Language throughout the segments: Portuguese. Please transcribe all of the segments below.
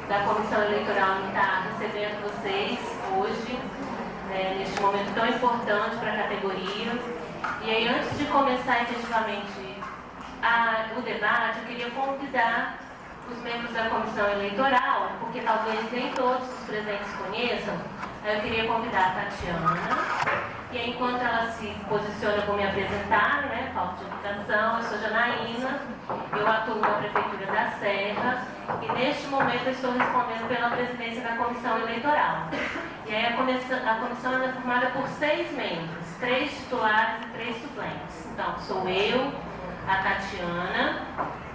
da Comissão Eleitoral em estar recebendo vocês hoje, neste momento tão importante para a categoria. E aí, antes de começar efetivamente o debate, eu queria convidar os membros da Comissão Eleitoral, porque talvez nem todos os presentes conheçam. Eu queria convidar a Tatiana, e aí, enquanto ela se posiciona, eu vou me apresentar, falta de apresentação. Eu sou Janaína, eu atuo na Prefeitura da Serra, e neste momento eu estou respondendo pela presidência da Comissão Eleitoral. E aí a comissão é formada por 6 membros, 3 titulares e 3 suplentes. Então, sou eu, a Tatiana,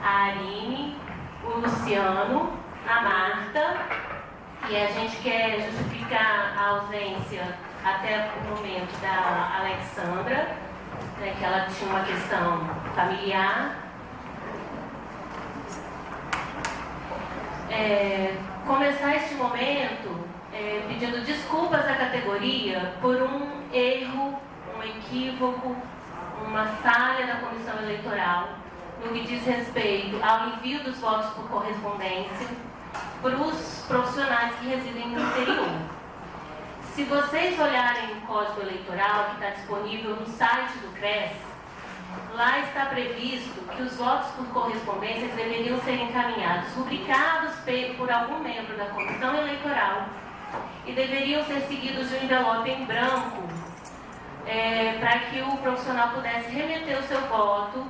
a Arine, o Luciano, a Marta, e a gente quer justificar a ausência até o momento da Alexandra, que ela tinha uma questão familiar. Começar este momento pedindo desculpas à categoria por um erro, um equívoco, uma falha da Comissão Eleitoral no que diz respeito ao envio dos votos por correspondência para os profissionais que residem no interior. Se vocês olharem o Código Eleitoral, que está disponível no site do CRES, lá está previsto que os votos por correspondência deveriam ser encaminhados, rubricados por algum membro da Comissão Eleitoral, e deveriam ser seguidos de um envelope em branco, para que o profissional pudesse remeter o seu voto,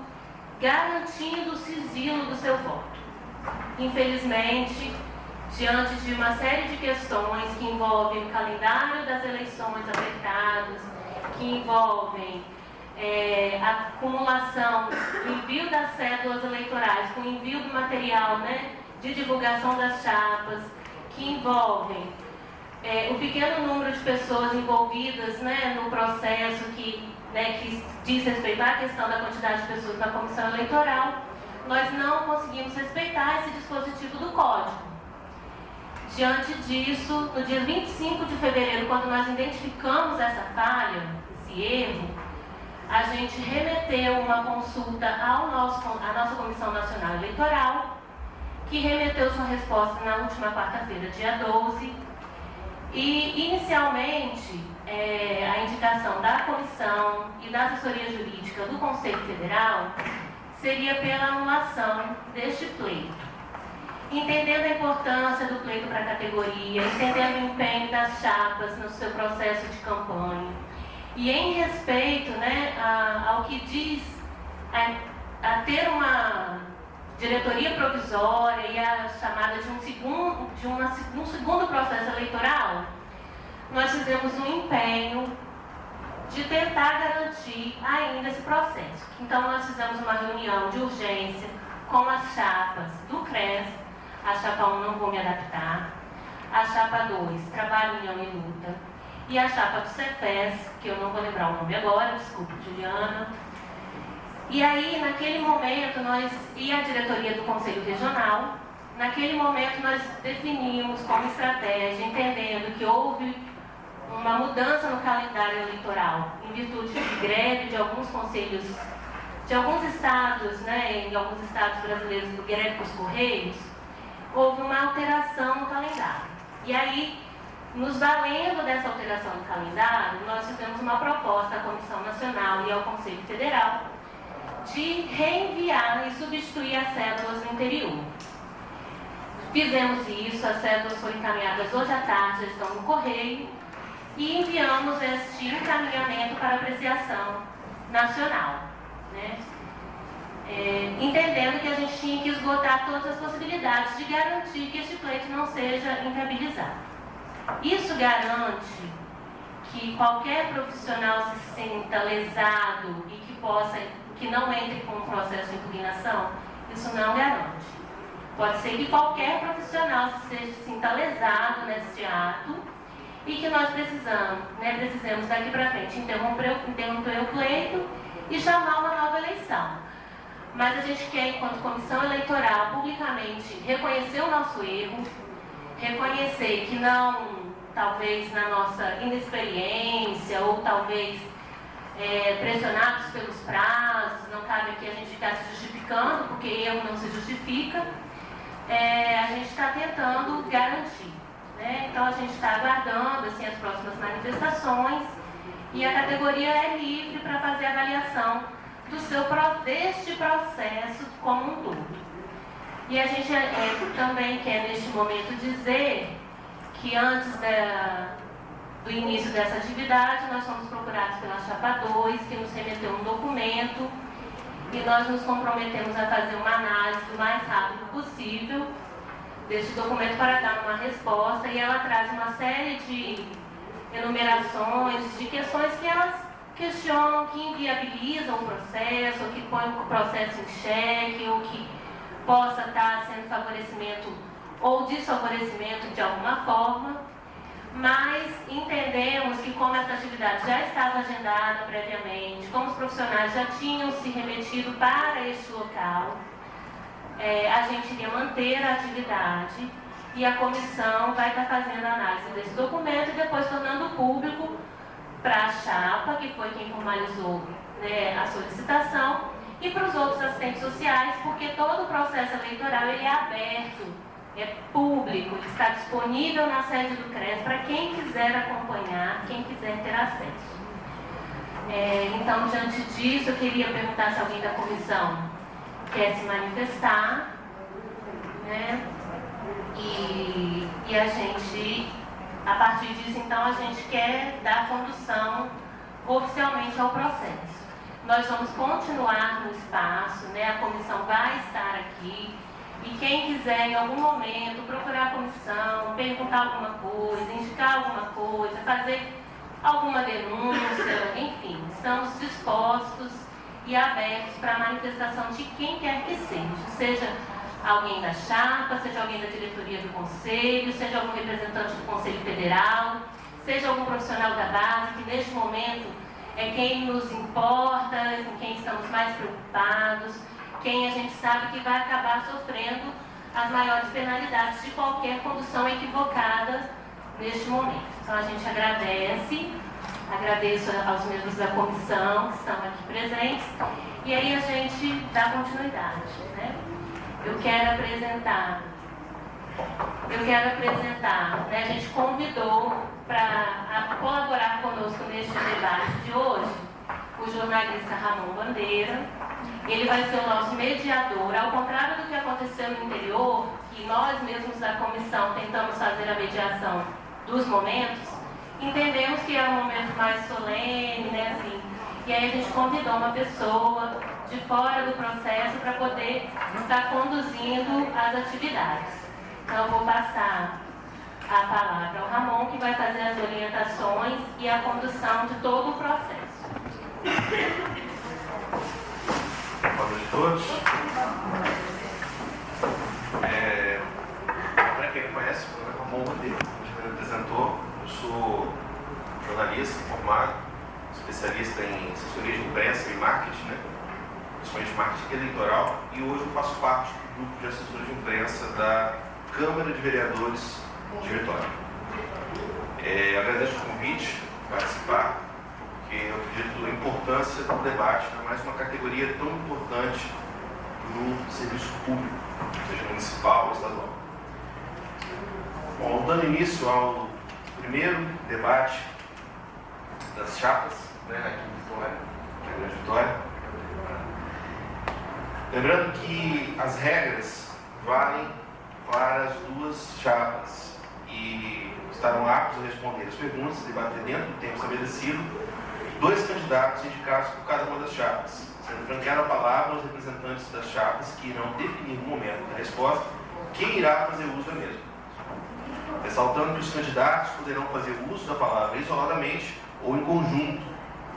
garantindo o sigilo do seu voto. Infelizmente, diante de uma série de questões que envolvem o calendário das eleições apertados, que envolvem a acumulação, o envio das cédulas eleitorais, com o envio do material de divulgação das chapas, que envolvem o pequeno número de pessoas envolvidas no processo que diz respeito à questão da quantidade de pessoas na comissão eleitoral, nós não conseguimos respeitar esse dispositivo do Código. Diante disso, no dia 25 de fevereiro, quando nós identificamos essa falha, esse erro, a gente remeteu uma consulta à nossa Comissão Nacional Eleitoral, que remeteu sua resposta na última quarta-feira, dia 12, e inicialmente a indicação da comissão e da assessoria jurídica do Conselho Federal seria pela anulação deste pleito. Entendendo a importância do pleito para a categoria, entendendo o empenho das chapas no seu processo de campanha, e em respeito ao que diz a ter uma diretoria provisória e a chamada de um segundo processo eleitoral, nós fizemos um empenho de tentar garantir ainda esse processo. Então, nós fizemos uma reunião de urgência com as chapas do CRES, a chapa 1, não vou me adaptar, a chapa 2, Trabalho, União e Luta, e a chapa do CEFES, que eu não vou lembrar o nome agora, desculpe, Juliana. E aí, naquele momento, e a diretoria do Conselho Regional, naquele momento nós definimos como estratégia, entendendo que houve uma mudança no calendário eleitoral, em virtude de greve de alguns conselhos, de alguns estados, em alguns estados brasileiros, do greve dos Correios, houve uma alteração no calendário. E aí, nos valendo dessa alteração do calendário, nós fizemos uma proposta à Comissão Nacional e ao Conselho Federal de reenviar e substituir as cédulas no interior. Fizemos isso, as cédulas foram encaminhadas hoje à tarde, já estão no correio, e enviamos este encaminhamento para apreciação nacional, entendendo que a gente tinha que esgotar todas as possibilidades de garantir que este pleito não seja inviabilizado. Isso garante que qualquer profissional se sinta lesado e que não entre com um processo de impugnação? Isso não garante. Pode ser que qualquer profissional se sinta lesado neste ato e que nós precisemos daqui para frente interromper o pleito e chamar uma nova eleição. Mas a gente quer, enquanto comissão eleitoral, publicamente reconhecer o nosso erro, reconhecer que talvez na nossa inexperiência ou talvez pressionados pelos prazos, não cabe aqui a gente ficar se justificando, porque erro não se justifica, a gente está tentando garantir, né? Então a gente está aguardando assim, as próximas manifestações e a categoria é livre para fazer a avaliação deste processo como um todo. E a gente também quer neste momento dizer que antes do início dessa atividade nós fomos procurados pela Chapa 2, que nos remeteu um documento e nós nos comprometemos a fazer uma análise o mais rápido possível deste documento para dar uma resposta, e ela traz uma série de enumerações, de questões que elas questionam, que inviabilizam o processo, ou que põem o processo em xeque, ou que possa estar sendo favorecimento ou desfavorecimento de alguma forma, mas entendemos que como essa atividade já estava agendada previamente, como os profissionais já tinham se remetido para este local, a gente iria manter a atividade e a comissão vai estar fazendo a análise desse documento e depois tornando público para a chapa, que foi quem formalizou, né, a solicitação, e para os outros assistentes sociais, porque todo o processo eleitoral ele é aberto, é público, ele está disponível na sede do CRES para quem quiser acompanhar, quem quiser ter acesso. Então, diante disso, eu queria perguntar se alguém da comissão quer se manifestar, né? E a gente, a partir disso, então, a gente quer dar condução oficialmente ao processo. Nós vamos continuar no espaço, né? A comissão vai estar aqui. E quem quiser, em algum momento, procurar a comissão, perguntar alguma coisa, indicar alguma coisa, fazer alguma denúncia, enfim, estamos dispostos e abertos para a manifestação de quem quer que seja alguém da chapa, seja alguém da diretoria do conselho, seja algum representante do Conselho Federal, seja algum profissional da base, que neste momento é quem nos importa, com quem estamos mais preocupados, quem a gente sabe que vai acabar sofrendo as maiores penalidades de qualquer condução equivocada neste momento. Então a gente agradeço aos membros da comissão que estão aqui presentes, e aí a gente dá continuidade, né? Eu quero apresentar, né, a gente convidou para colaborar conosco neste debate de hoje o jornalista Ramon Bandeira. Ele vai ser o nosso mediador, ao contrário do que aconteceu no interior, que nós mesmos da comissão tentamos fazer a mediação dos momentos, entendemos que é um momento mais solene, né, assim, e aí a gente convidou uma pessoa de fora do processo para poder estar conduzindo as atividades. Então eu vou passar a palavra ao Ramon, que vai fazer as orientações e a condução de todo o processo. Boa noite a todos. Para quem não conhece, meu nome é Ramon Bandeira, como já me apresentou, eu sou jornalista formado, especialista em assessoria de imprensa e marketing, né? Principalmente marketing eleitoral, e hoje eu faço parte do grupo de assessores de imprensa da Câmara de Vereadores de Vitória. Eu agradeço o convite para participar, porque eu acredito a importância do debate, não é mais uma categoria tão importante no serviço público, seja municipal ou estadual. Bom, dando início ao primeiro debate das chapas, né, aqui em Vitória, na Grande Vitória. Lembrando que as regras valem para as duas chapas e estarão aptos a responder as perguntas e debater dentro do tempo estabelecido dois candidatos indicados por cada uma das chapas, sendo franqueada a palavra aos representantes das chapas que irão definir no momento da resposta quem irá fazer uso da mesma. Ressaltando que os candidatos poderão fazer uso da palavra isoladamente ou em conjunto,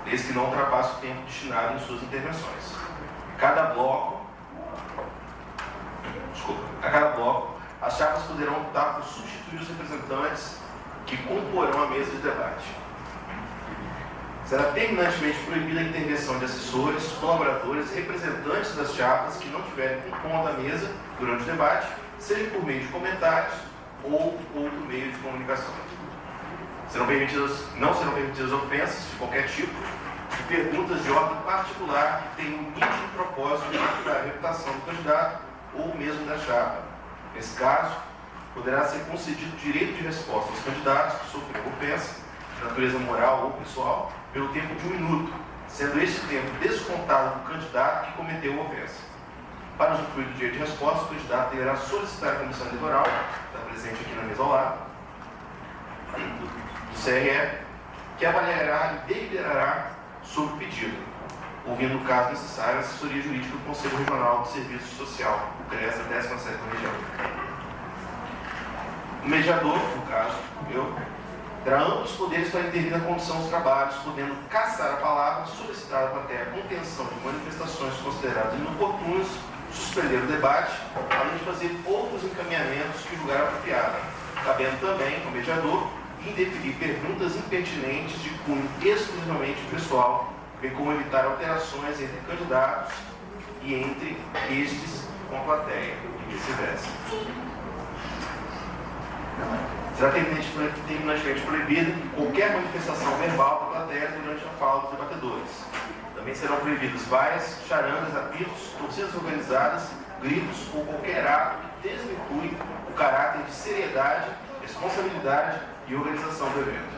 desde que não ultrapasse o tempo destinado em suas intervenções. A cada bloco, as chapas poderão optar por substituir os representantes que comporão a mesa de debate. Será terminantemente proibida a intervenção de assessores, colaboradores e representantes das chapas que não tiverem compondo a mesa durante o debate, seja por meio de comentários ou outro meio de comunicação. Não serão permitidas ofensas de qualquer tipo e perguntas de ordem particular que tenham o nítido propósito de afetar a reputação do candidato ou mesmo da chapa, Nesse caso, poderá ser concedido direito de resposta aos candidatos que sofreram ofensa, de natureza moral ou pessoal, pelo tempo de 1 minuto, sendo este tempo descontado do candidato que cometeu a ofensa. Para usufruir do direito de resposta, o candidato deverá solicitar a comissão eleitoral, que está presente aqui na mesa ao lado, do CRE, que avaliará e deliberará sobre o pedido, ouvindo, no caso necessário, a assessoria jurídica do Conselho Regional de Serviço Social, o CRES da 17ª Região. O mediador, no caso, terá amplos poderes para intervir na condução dos trabalhos, podendo cassar a palavra, solicitar à plateia a contenção de manifestações consideradas inoportunas, suspender o debate, além de fazer outros encaminhamentos que julgar apropriado, cabendo também ao mediador indeferir perguntas impertinentes de cunho exclusivamente pessoal, bem como evitar alterações entre candidatos e entre estes com a plateia, e vice-versa. Será terminantemente proibida qualquer manifestação verbal da plateia durante a fala dos debatedores. Também serão proibidos várias charangas, apitos, torcidas organizadas, gritos ou qualquer ato que desvirtue o caráter de seriedade, responsabilidade e organização do evento.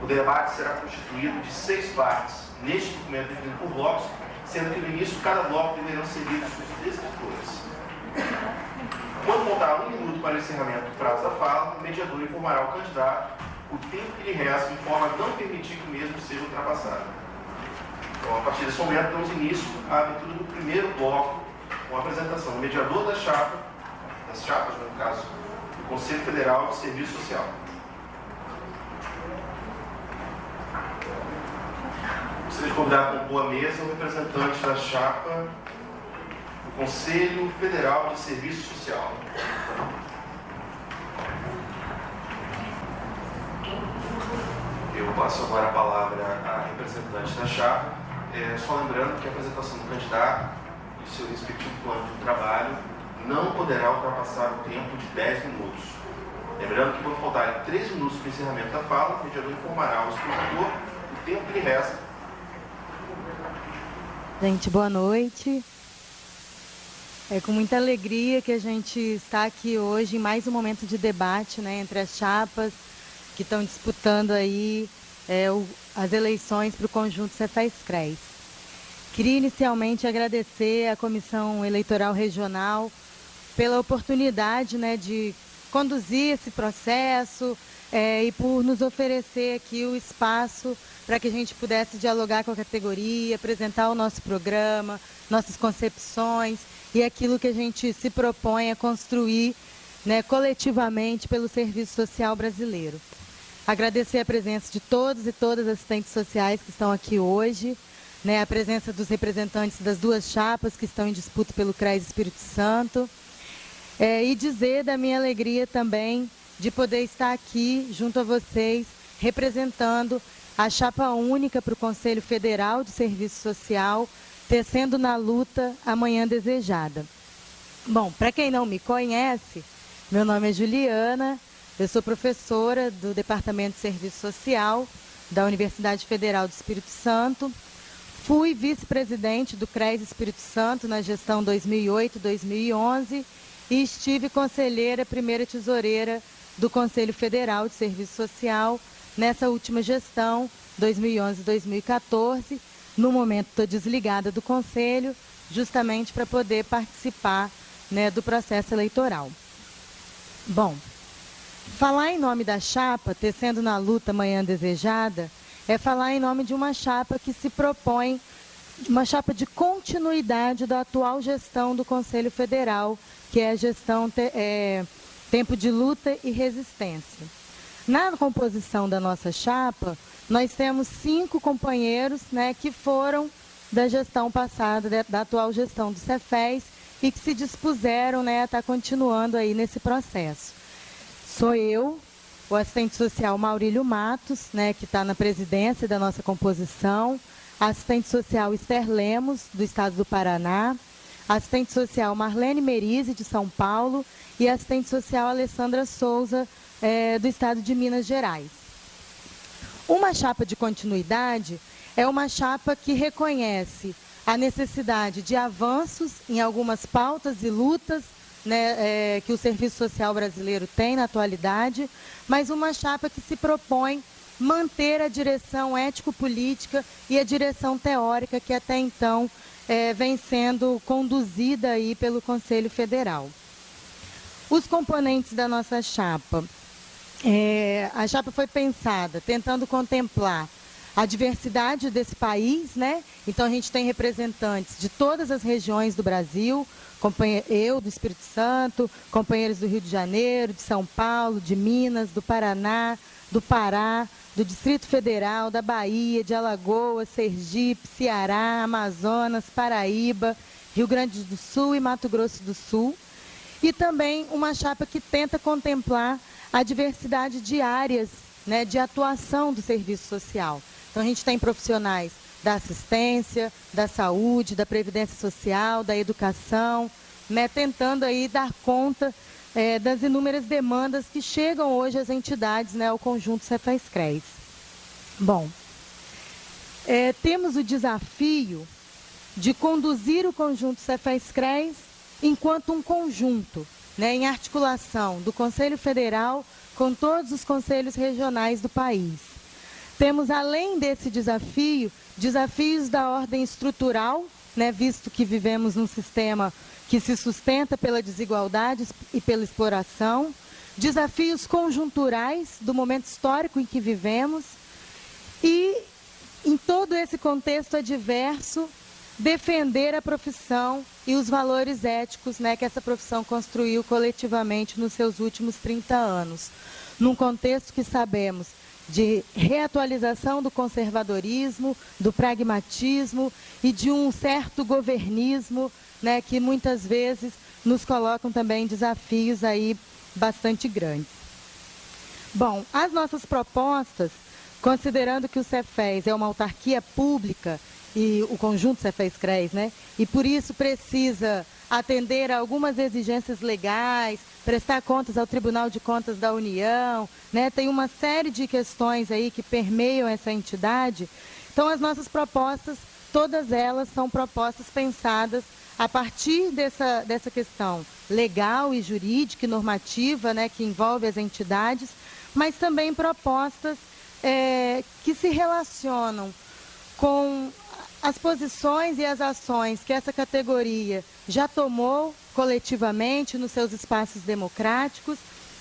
O debate será constituído de 6 partes, neste documento definido por blocos, sendo que no início cada bloco deverão ser lidos os descritores. Quando faltar 1 minuto para o encerramento do prazo da fala, o mediador informará ao candidato o tempo que lhe resta, de forma a não permitir que o mesmo seja ultrapassado. Então, a partir desse momento, damos início à abertura do primeiro bloco, com a apresentação do mediador das chapas, no caso, do Conselho Federal de Serviço Social. Gostaria de convidar a compor a mesa o representante da chapa do Conselho Federal de Serviço Social. Eu passo agora a palavra à representante da chapa, só lembrando que a apresentação do candidato e seu respectivo plano de trabalho não poderá ultrapassar o tempo de 10 minutos. Lembrando que quando faltarem 3 minutos para o encerramento da fala, o mediador informará ao escrutador o tempo que lhe resta. Gente, boa noite. É com muita alegria que a gente está aqui hoje em mais um momento de debate, né, entre as chapas que estão disputando aí as eleições para o conjunto Cefaz-CRES. Queria inicialmente agradecer à Comissão Eleitoral Regional pela oportunidade, né, de conduzir esse processo e por nos oferecer aqui o espaço para que a gente pudesse dialogar com a categoria, apresentar o nosso programa, nossas concepções e aquilo que a gente se propõe a construir, né, coletivamente pelo serviço social brasileiro. Agradecer a presença de todos e todas as assistentes sociais que estão aqui hoje, né, a presença dos representantes das 2 chapas que estão em disputa pelo CRES Espírito Santo, e dizer da minha alegria também de poder estar aqui junto a vocês, representando a chapa única para o Conselho Federal de Serviço Social, tecendo na luta a manhã desejada. Bom, para quem não me conhece, meu nome é Juliana, eu sou professora do Departamento de Serviço Social da Universidade Federal do Espírito Santo, fui vice-presidente do CRES Espírito Santo na gestão 2008-2011 e estive conselheira, primeira tesoureira do Conselho Federal de Serviço Social nessa última gestão, 2011-2014. No momento estou desligada do Conselho, justamente para poder participar, né, do processo eleitoral. Bom, falar em nome da chapa, tecendo na luta manhã desejada, é falar em nome de uma chapa que se propõe, uma chapa de continuidade da atual gestão do Conselho Federal, que é a gestão Tempo de Luta e Resistência. Na composição da nossa chapa, nós temos 5 companheiros, né, que foram da gestão passada, da atual gestão do Cefaz, e que se dispuseram, né, a estar continuando aí nesse processo. Sou eu, o assistente social Maurílio Matos, né, que está na presidência da nossa composição, a assistente social Esther Lemos, do estado do Paraná, a assistente social Marlene Merizzi, de São Paulo, e a assistente social Alessandra Souza, do estado de Minas Gerais. Uma chapa de continuidade é uma chapa que reconhece a necessidade de avanços em algumas pautas e lutas né, que o Serviço Social brasileiro tem na atualidade, mas uma chapa que se propõe manter a direção ético-política e a direção teórica que até então vem sendo conduzida aí pelo Conselho Federal. Os componentes da nossa chapa. A chapa foi pensada tentando contemplar a diversidade desse país, né? Então a gente tem representantes de todas as regiões do Brasil, eu do Espírito Santo, companheiros do Rio de Janeiro, de São Paulo, de Minas, do Paraná, do Pará, do Distrito Federal, da Bahia, de Alagoas, Sergipe, Ceará, Amazonas, Paraíba, Rio Grande do Sul e Mato Grosso do Sul. E também uma chapa que tenta contemplar a diversidade de áreas, né, de atuação do serviço social. Então a gente tem profissionais da assistência, da saúde, da previdência social, da educação, né, tentando aí dar conta das inúmeras demandas que chegam hoje às entidades, né, ao conjunto Cefaz-CRES. Bom, temos o desafio de conduzir o conjunto Cefaz-CRES enquanto um conjunto, né, em articulação do Conselho Federal com todos os conselhos regionais do país. Temos, além desse desafio, desafios da ordem estrutural, né, visto que vivemos num sistema que se sustenta pela desigualdade e pela exploração, desafios conjunturais do momento histórico em que vivemos e, em todo esse contexto adverso, defender a profissão e os valores éticos, né, que essa profissão construiu coletivamente nos seus últimos 30 anos, num contexto que sabemos de reatualização do conservadorismo, do pragmatismo e de um certo governismo, né, que muitas vezes nos colocam também desafios aí bastante grandes. Bom, as nossas propostas, considerando que o Cefez é uma autarquia pública e o conjunto Cefaz-CRES, né, e por isso precisa atender a algumas exigências legais, prestar contas ao Tribunal de Contas da União, né, tem uma série de questões aí que permeiam essa entidade. Então, as nossas propostas, todas elas são propostas pensadas a partir dessa questão legal e jurídica e normativa, né, que envolve as entidades, mas também propostas que se relacionam com as posições e as ações que essa categoria já tomou coletivamente nos seus espaços democráticos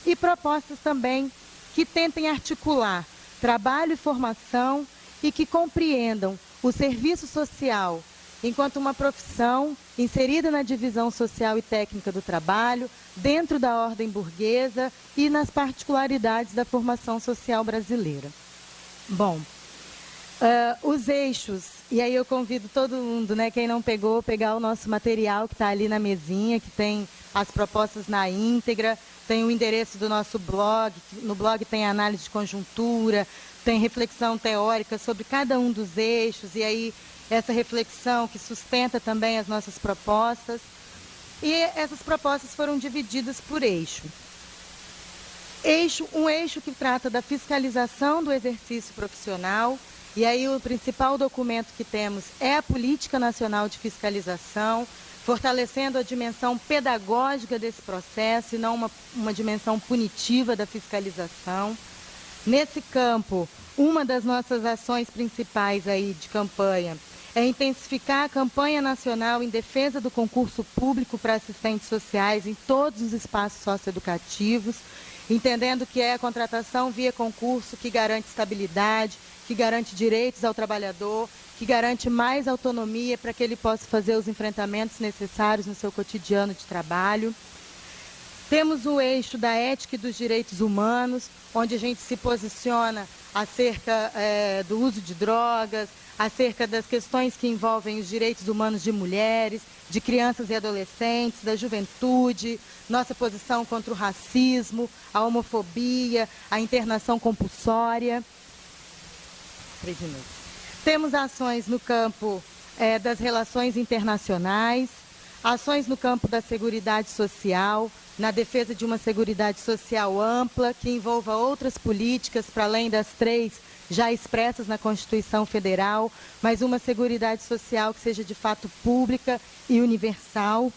e propostas também que tentem articular trabalho e formação e que compreendam o serviço social enquanto uma profissão inserida na divisão social e técnica do trabalho, dentro da ordem burguesa e nas particularidades da formação social brasileira. Bom, os eixos, e aí eu convido todo mundo, né, quem não pegou, pegar o nosso material que está ali na mesinha, que tem as propostas na íntegra, tem o endereço do nosso blog, no blog tem análise de conjuntura, tem reflexão teórica sobre cada um dos eixos, e aí essa reflexão que sustenta também as nossas propostas. E essas propostas foram divididas por eixo. Um eixo que trata da fiscalização do exercício profissional, e aí o principal documento que temos é a Política Nacional de Fiscalização, fortalecendo a dimensão pedagógica desse processo e não uma dimensão punitiva da fiscalização. Nesse campo, uma das nossas ações principais aí de campanha é intensificar a campanha nacional em defesa do concurso público para assistentes sociais em todos os espaços socioeducativos, entendendo que é a contratação via concurso que garante estabilidade, que garante direitos ao trabalhador, que garante mais autonomia para que ele possa fazer os enfrentamentos necessários no seu cotidiano de trabalho. Temos o eixo da ética e dos direitos humanos, onde a gente se posiciona acerca do uso de drogas, acerca das questões que envolvem os direitos humanos de mulheres, de crianças e adolescentes, da juventude, nossa posição contra o racismo, a homofobia, a internação compulsória. 3 minutos. Temos ações no campo das relações internacionais, ações no campo da seguridade social, na defesa de uma seguridade social ampla, que envolva outras políticas, para além das 3 já expressas na Constituição Federal, mas uma seguridade social que seja de fato pública e universal.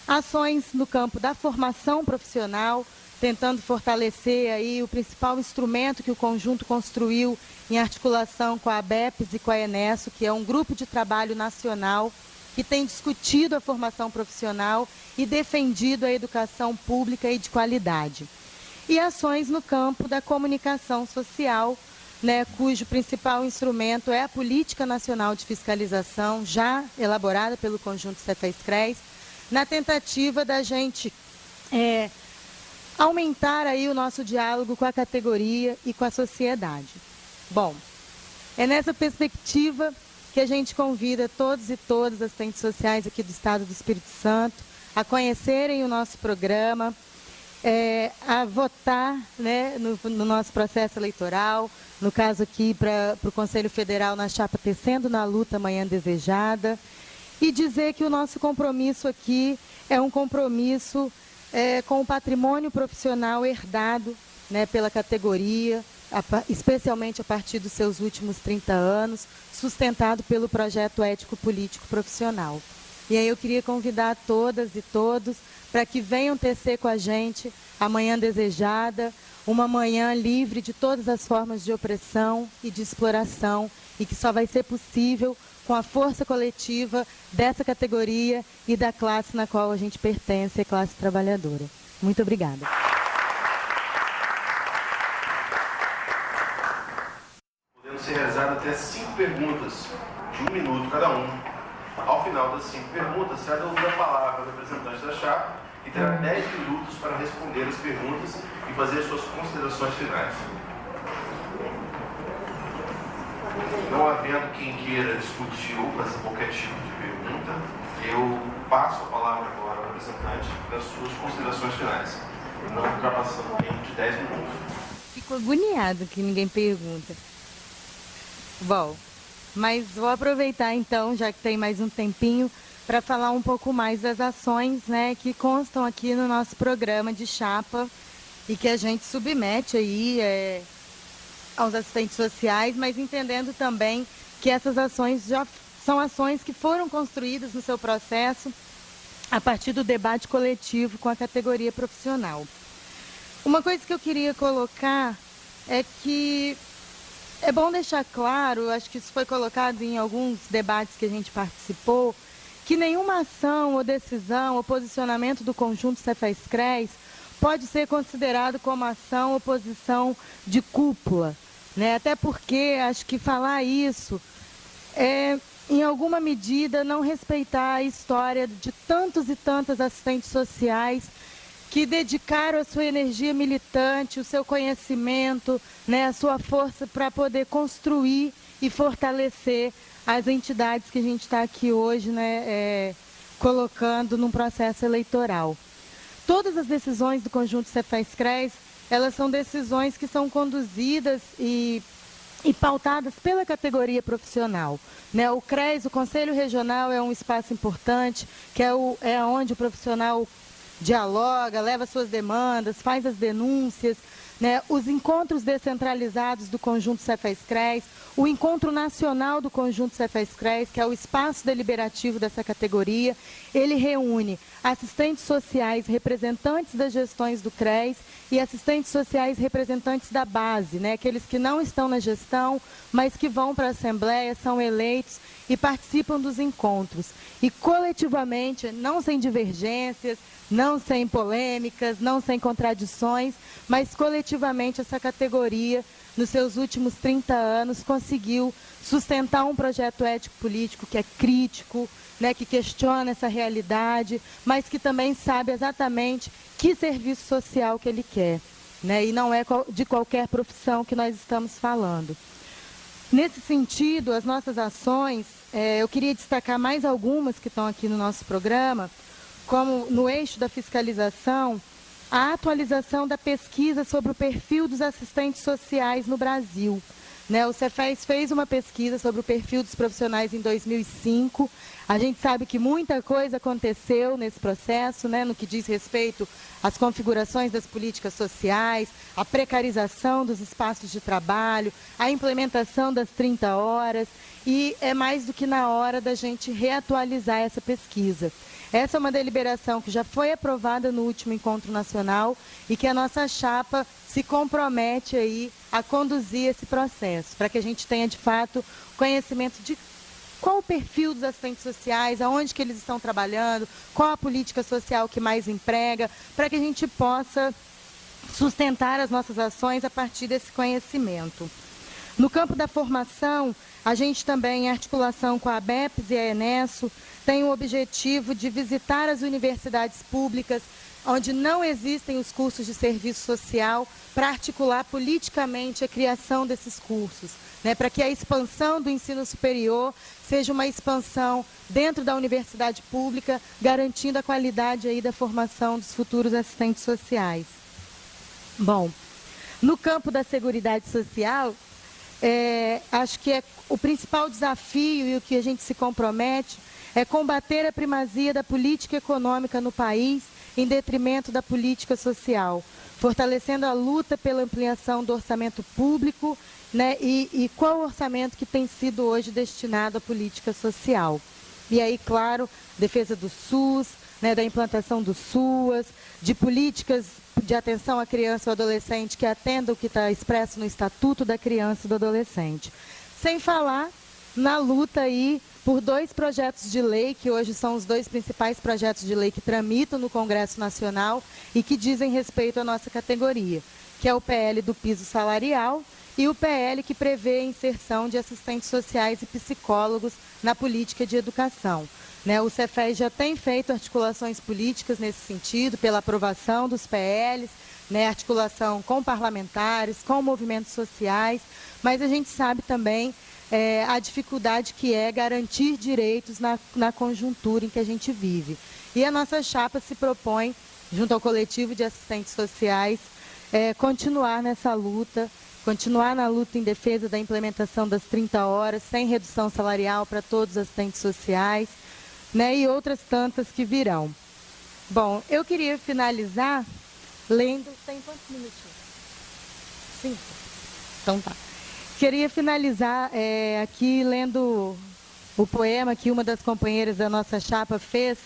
ações no campo da formação profissional, tentando fortalecer aí o principal instrumento que o conjunto construiu em articulação com a ABEPS e com a Enesso, que é um grupo de trabalho nacional que tem discutido a formação profissional e defendido a educação pública e de qualidade. E ações no campo da comunicação social, né, cujo principal instrumento é a Política Nacional de Fiscalização, já elaborada pelo conjunto Cefaz-CRES, na tentativa da gente aumentar aí o nosso diálogo com a categoria e com a sociedade. Bom, é nessa perspectiva que a gente convida todos e todas as assistentes sociais aqui do Estado do Espírito Santo a conhecerem o nosso programa, a votar, né, no nosso processo eleitoral, no caso aqui para o Conselho Federal na chapa Tecendo na Luta Amanhã Desejada, e dizer que o nosso compromisso aqui é um compromisso com o patrimônio profissional herdado, né, pela categoria, especialmente a partir dos seus últimos 30 anos, sustentado pelo projeto ético-político profissional. E aí eu queria convidar todas e todos para que venham tecer com a gente a Manhã Desejada, uma manhã livre de todas as formas de opressão e de exploração, e que só vai ser possível com a força coletiva dessa categoria e da classe na qual a gente pertence, a classe trabalhadora. Muito obrigada. Podendo ser realizadas até 5 perguntas, de 1 minuto cada um. Ao final das 5 perguntas, será dada a palavra ao representante da chapa e terá 10 minutos para responder as perguntas e fazer as suas considerações finais. Não havendo quem queira discutir ou fazer qualquer tipo de pergunta, eu passo a palavra agora ao representante para as suas considerações finais, não ultrapassando o tempo de 10 minutos. Fico agoniado que ninguém pergunta. Bom, mas vou aproveitar então, já que tem mais um tempinho, para falar um pouco mais das ações, né, que constam aqui no nosso programa de chapa e que a gente submete aí aos assistentes sociais, mas entendendo também que essas ações já são ações que foram construídas no seu processo a partir do debate coletivo com a categoria profissional. Uma coisa que eu queria colocar é que é bom deixar claro, acho que isso foi colocado em alguns debates que a gente participou, que nenhuma ação ou decisão ou posicionamento do conjunto Cefaz-CRES pode ser considerado como ação ou posição de cúpula, né? Até porque acho que falar isso é, em alguma medida, não respeitar a história de tantos e tantas assistentes sociais que dedicaram a sua energia militante, o seu conhecimento, né, a sua força para poder construir e fortalecer as entidades que a gente está aqui hoje, né, colocando num processo eleitoral. Todas as decisões do conjunto Cefaz-CRES, elas são decisões que são conduzidas e pautadas pela categoria profissional, né? O CRES, o Conselho Regional, é um espaço importante, que é onde o profissional dialoga, leva suas demandas, faz as denúncias, né? Os encontros descentralizados do conjunto Cefaz-CRES, o encontro nacional do conjunto Cefaz-CRES, que é o espaço deliberativo dessa categoria, ele reúne assistentes sociais representantes das gestões do CRES e assistentes sociais representantes da base, né? Aqueles que não estão na gestão, mas que vão para a Assembleia, são eleitos e participam dos encontros. E coletivamente, não sem divergências, não sem polêmicas, não sem contradições, mas coletivamente essa categoria, nos seus últimos 30 anos, conseguiu sustentar um projeto ético-político que é crítico, né, que questiona essa realidade, mas que também sabe exatamente que serviço social que ele quer, né, e não é de qualquer profissão que nós estamos falando. Nesse sentido, as nossas ações, eu queria destacar mais algumas que estão aqui no nosso programa, como no eixo da fiscalização, a atualização da pesquisa sobre o perfil dos assistentes sociais no Brasil. Né, o Cefaz fez uma pesquisa sobre o perfil dos profissionais em 2005. A gente sabe que muita coisa aconteceu nesse processo, né, no que diz respeito às configurações das políticas sociais, a precarização dos espaços de trabalho, a implementação das 30 horas, e é mais do que na hora da gente reatualizar essa pesquisa. essa é uma deliberação que já foi aprovada no último encontro nacional e que a nossa chapa se compromete aí a conduzir esse processo, para que a gente tenha, de fato, conhecimento de qual o perfil dos assistentes sociais, aonde que eles estão trabalhando, qual a política social que mais emprega, para que a gente possa sustentar as nossas ações a partir desse conhecimento. No campo da formação, a gente também, em articulação com a ABEPS e a ENESO, tem o objetivo de visitar as universidades públicas onde não existem os cursos de serviço social, para articular politicamente a criação desses cursos, né, para que a expansão do ensino superior seja uma expansão dentro da universidade pública, garantindo a qualidade aí da formação dos futuros assistentes sociais. Bom, no campo da Seguridade Social, acho que o principal desafio e o que a gente se compromete é combater a primazia da política econômica no país em detrimento da política social, fortalecendo a luta pela ampliação do orçamento público, né, e qual o orçamento que tem sido hoje destinado à política social. E aí, claro, defesa do SUS, né, da implantação do SUAS, de políticas de atenção à criança e ao adolescente que atendam o que está expresso no Estatuto da Criança e do Adolescente. Sem falar na luta aí por 2 projetos de lei, que hoje são os 2 principais projetos de lei que tramitam no Congresso Nacional e que dizem respeito à nossa categoria, que é o PL do piso salarial e o PL que prevê a inserção de assistentes sociais e psicólogos na política de educação. Né, o Cefes já tem feito articulações políticas nesse sentido, pela aprovação dos PLs, né, articulação com parlamentares, com movimentos sociais, mas a gente sabe também a dificuldade que é garantir direitos na conjuntura em que a gente vive. E a nossa chapa se propõe, junto ao coletivo de assistentes sociais, continuar nessa luta, continuar na luta em defesa da implementação das 30 horas, sem redução salarial para todos os assistentes sociais, né, e outras tantas que virão. Bom, eu queria finalizar lendo... Tem quantos minutinhos? 5? Então tá. Queria finalizar aqui lendo o poema que uma das companheiras da nossa chapa fez,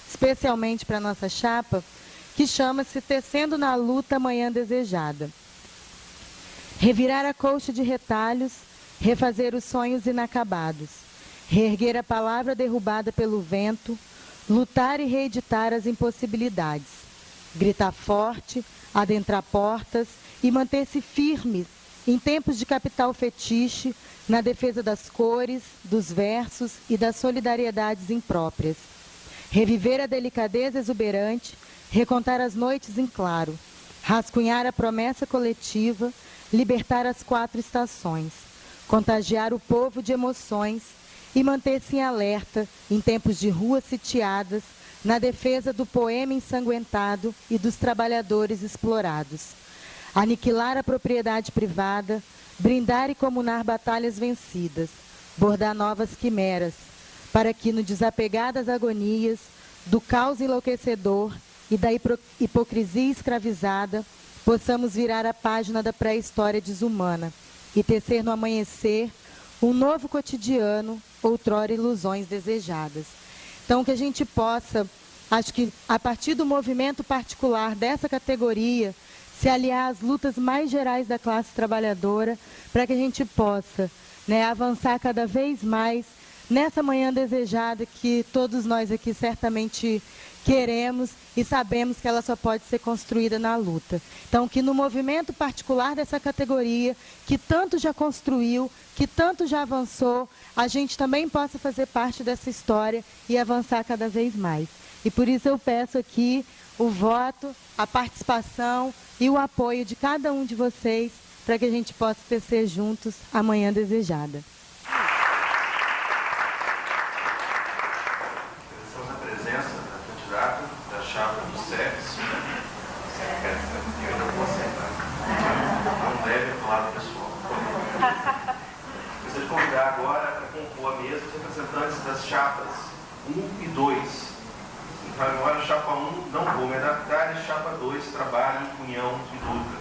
especialmente para a nossa chapa, que chama-se Tecendo na Luta a Manhã Desejada. Revirar a colcha de retalhos, refazer os sonhos inacabados, reerguer a palavra derrubada pelo vento, lutar e reeditar as impossibilidades, gritar forte, adentrar portas e manter-se firme em tempos de capital fetiche, na defesa das cores, dos versos e das solidariedades impróprias. Reviver a delicadeza exuberante, recontar as noites em claro, rascunhar a promessa coletiva, libertar as 4 estações, contagiar o povo de emoções e manter-se em alerta em tempos de ruas sitiadas, na defesa do poema ensanguentado e dos trabalhadores explorados. Aniquilar a propriedade privada, brindar e comunar batalhas vencidas, bordar novas quimeras, para que no desapegar das agonias, do caos enlouquecedor e da hipocrisia escravizada, possamos virar a página da pré-história desumana e tecer no amanhecer um novo cotidiano, outrora ilusões desejadas. Então, que a gente possa, acho que a partir do movimento particular dessa categoria, se aliar às lutas mais gerais da classe trabalhadora, para que a gente possa, né, avançar cada vez mais nessa manhã desejada que todos nós aqui certamente queremos e sabemos que ela só pode ser construída na luta. Então, que no movimento particular dessa categoria, que tanto já construiu, que tanto já avançou, a gente também possa fazer parte dessa história e avançar cada vez mais. E por isso eu peço aqui o voto, a participação e o apoio de cada um de vocês para que a gente possa tecer juntos a manhã desejada. Estamos na presença da candidata da chapa do SEPS. Eu não vou aceitar. Não deve falar do pessoal. Gostaria de convidar agora para compor a mesa os representantes das chapas 1 e 2. Agora, chapa 1, não vou me adaptar, e chapa 2, trabalho, união e luta.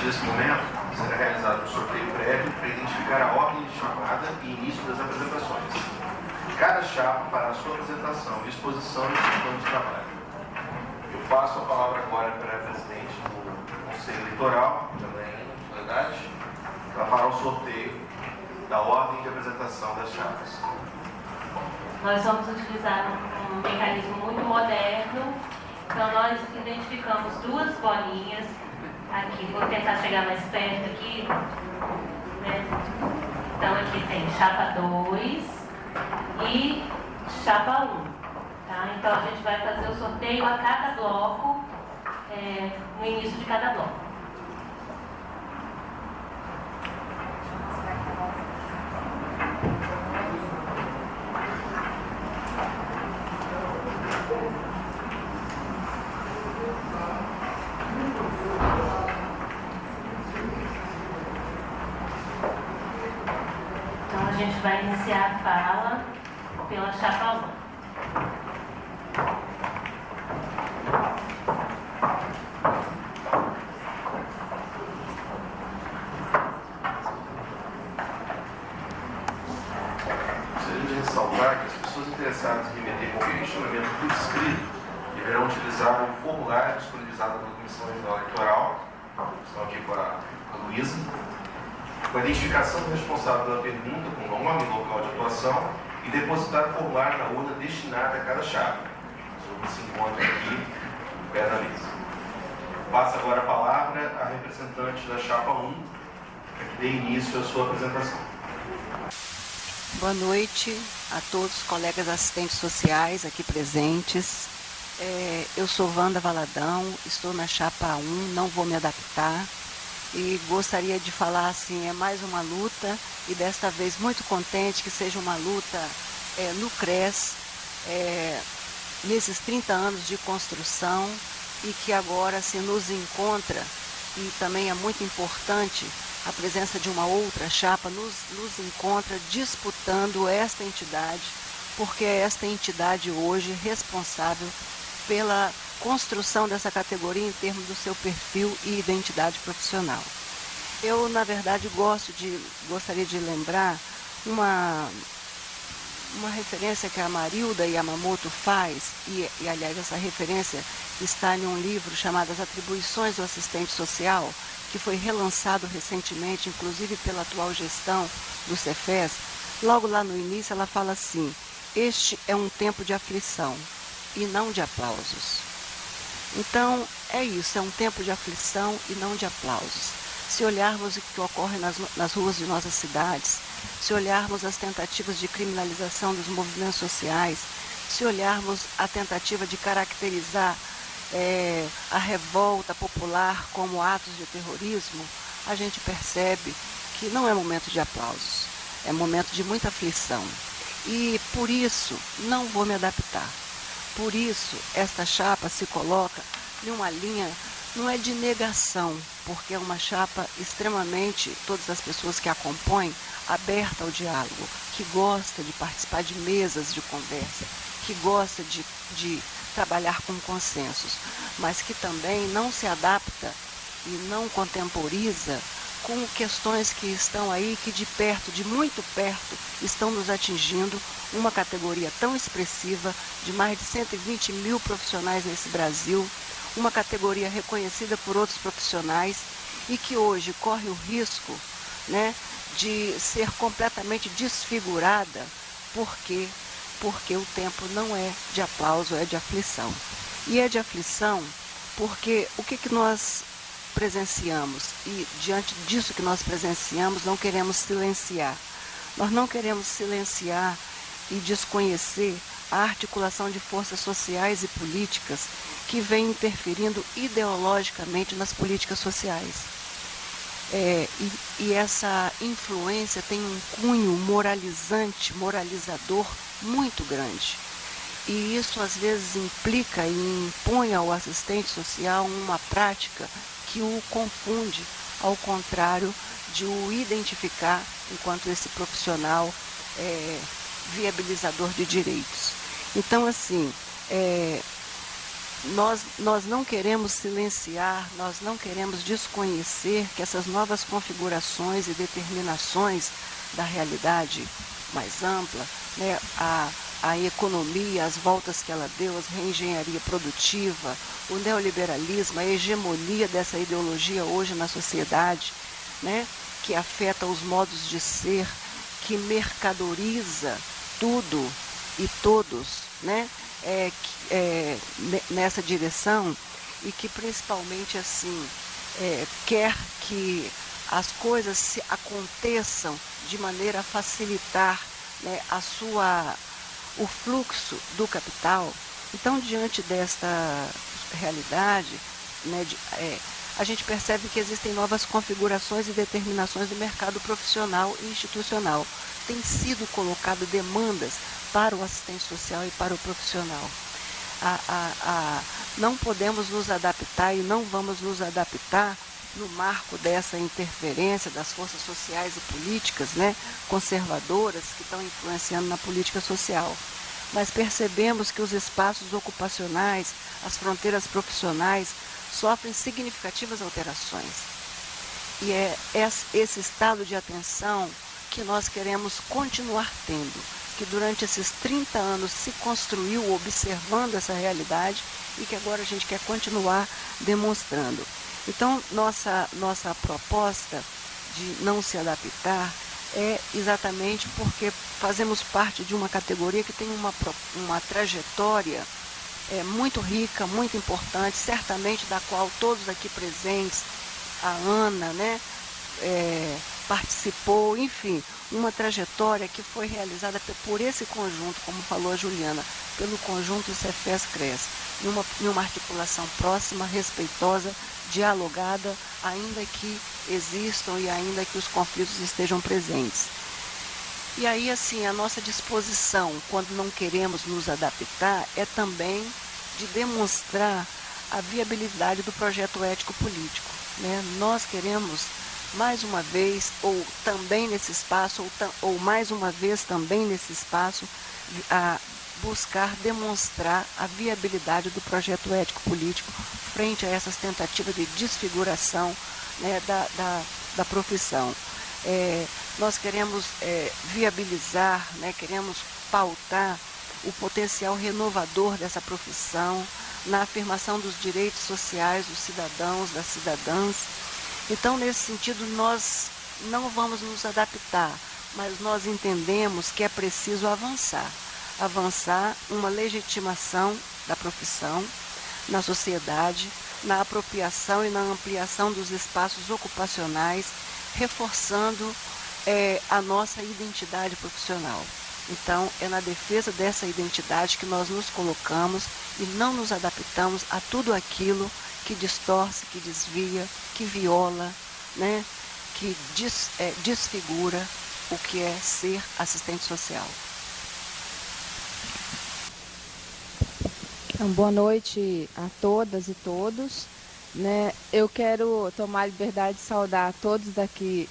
partir desse momento, será realizado um sorteio prévio para identificar a ordem de chamada e início das apresentações. Cada chapa fará a sua apresentação e exposição no seu plano de trabalho. Eu passo a palavra agora para a presidente do Conselho Eleitoral, também da idade. Ela fará o sorteio da ordem de apresentação das chapas. Nós vamos utilizar um mecanismo muito moderno. Então, nós identificamos duas bolinhas aqui. Vou tentar chegar mais perto aqui, né? Então, aqui tem chapa 2 e chapa 1. Tá? Então, a gente vai fazer o sorteio a cada bloco, no início de cada bloco. Então, a gente vai iniciar a fala pela chapa 1. Gostaria de ressaltar que as pessoas interessadas em remeter qualquer questionamento por escrito deverão utilizar o formulário disponibilizado pela Comissão Regional Eleitoral, estão aqui com a Luísa, com a identificação do responsável pela pergunta, com nome e local de atuação, e depositar o formulário na urna destinada a cada chapa. As urnas se encontram aqui, no pé da mesa. Passo agora a palavra à representante da chapa 1, para que dê início à sua apresentação. Boa noite a todos os colegas assistentes sociais aqui presentes. Eu sou Wanda Valadão, estou na chapa 1, não vou me adaptar. E gostaria de falar assim, é mais uma luta e desta vez muito contente que seja uma luta no CRES, nesses 30 anos de construção e que agora se nos encontra, e também é muito importante a presença de uma outra chapa, nos encontra disputando esta entidade, porque é esta entidade hoje responsável pela construção dessa categoria em termos do seu perfil e identidade profissional. Eu, na verdade, gostaria de lembrar uma referência que a Marilda Yamamoto faz, e aliás, essa referência está em um livro chamado As Atribuições do Assistente Social, que foi relançado recentemente, inclusive pela atual gestão do Cefes. Logo lá no início ela fala assim: este é um tempo de aflição e não de aplausos. Então, é isso, é um tempo de aflição e não de aplausos. Se olharmos o que ocorre nas ruas de nossas cidades, se olharmos as tentativas de criminalização dos movimentos sociais, se olharmos a tentativa de caracterizar a revolta popular como atos de terrorismo, a gente percebe que não é momento de aplausos, é momento de muita aflição. E por isso não vou me adaptar. Por isso, esta chapa se coloca em uma linha, não é de negação, porque é uma chapa extremamente, todas as pessoas que a compõem, aberta ao diálogo, que gosta de participar de mesas de conversa, que gosta de trabalhar com consensos, mas que também não se adapta e não contemporiza com questões que estão aí, que de perto, de muito perto, estão nos atingindo, uma categoria tão expressiva de mais de 120 mil profissionais nesse Brasil, uma categoria reconhecida por outros profissionais e que hoje corre o risco, né, de ser completamente desfigurada. Por quê? Porque o tempo não é de aplauso, é de aflição. E é de aflição porque o que nós presenciamos? E diante disso que nós presenciamos, não queremos silenciar. Nós não queremos silenciar e desconhecer a articulação de forças sociais e políticas que vem interferindo ideologicamente nas políticas sociais. E essa influência tem um cunho moralizante, moralizador muito grande. E isso às vezes implica e impõe ao assistente social uma prática que o confunde, ao contrário de o identificar enquanto esse profissional viabilizador de direitos. Então, assim, nós não queremos silenciar, nós não queremos desconhecer que essas novas configurações e determinações da realidade mais ampla, né, a economia, as voltas que ela deu, a reengenharia produtiva, o neoliberalismo, a hegemonia dessa ideologia hoje na sociedade, né, que afeta os modos de ser, que mercadoriza tudo e todos, né, nessa direção, e que principalmente assim quer que as coisas aconteçam de maneira a facilitar, né, o fluxo do capital. Então, diante desta realidade, né, a gente percebe que existem novas configurações e determinações do mercado profissional e institucional. Tem sido colocado demandas para o assistente social e para o profissional. Não podemos nos adaptar e não vamos nos adaptar no marco dessa interferência das forças sociais e políticas, né, conservadoras que estão influenciando na política social. Mas percebemos que os espaços ocupacionais, as fronteiras profissionais, sofrem significativas alterações. E é esse estado de atenção que nós queremos continuar tendo, que durante esses 30 anos se construiu observando essa realidade e que agora a gente quer continuar demonstrando. Então, nossa proposta de não se adaptar é exatamente porque fazemos parte de uma categoria que tem uma trajetória muito rica, muito importante, certamente da qual todos aqui presentes, a Ana, né, participou, enfim, uma trajetória que foi realizada por esse conjunto, como falou a Juliana, pelo conjunto Cefes-Cres, em uma articulação próxima, respeitosa, dialogada, ainda que existam e ainda que os conflitos estejam presentes. E aí, assim, a nossa disposição, quando não queremos nos adaptar, é também de demonstrar a viabilidade do projeto ético-político, né? Nós queremos, mais uma vez, ou também nesse espaço, ou mais uma vez também nesse espaço, buscar demonstrar a viabilidade do projeto ético-político frente a essas tentativas de desfiguração, né, da profissão. Nós queremos viabilizar, né, queremos pautar o potencial renovador dessa profissão, na afirmação dos direitos sociais dos cidadãos, das cidadãs. Então, nesse sentido, nós não vamos nos adaptar, mas nós entendemos que é preciso avançar uma legitimação da profissão na sociedade, na apropriação e na ampliação dos espaços ocupacionais, reforçando a nossa identidade profissional. Então, é na defesa dessa identidade que nós nos colocamos e não nos adaptamos a tudo aquilo que distorce, que desvia, que viola, né, que desfigura o que é ser assistente social. Então, boa noite a todas e todos. Né? Eu quero tomar a liberdade de saudar a todos daqui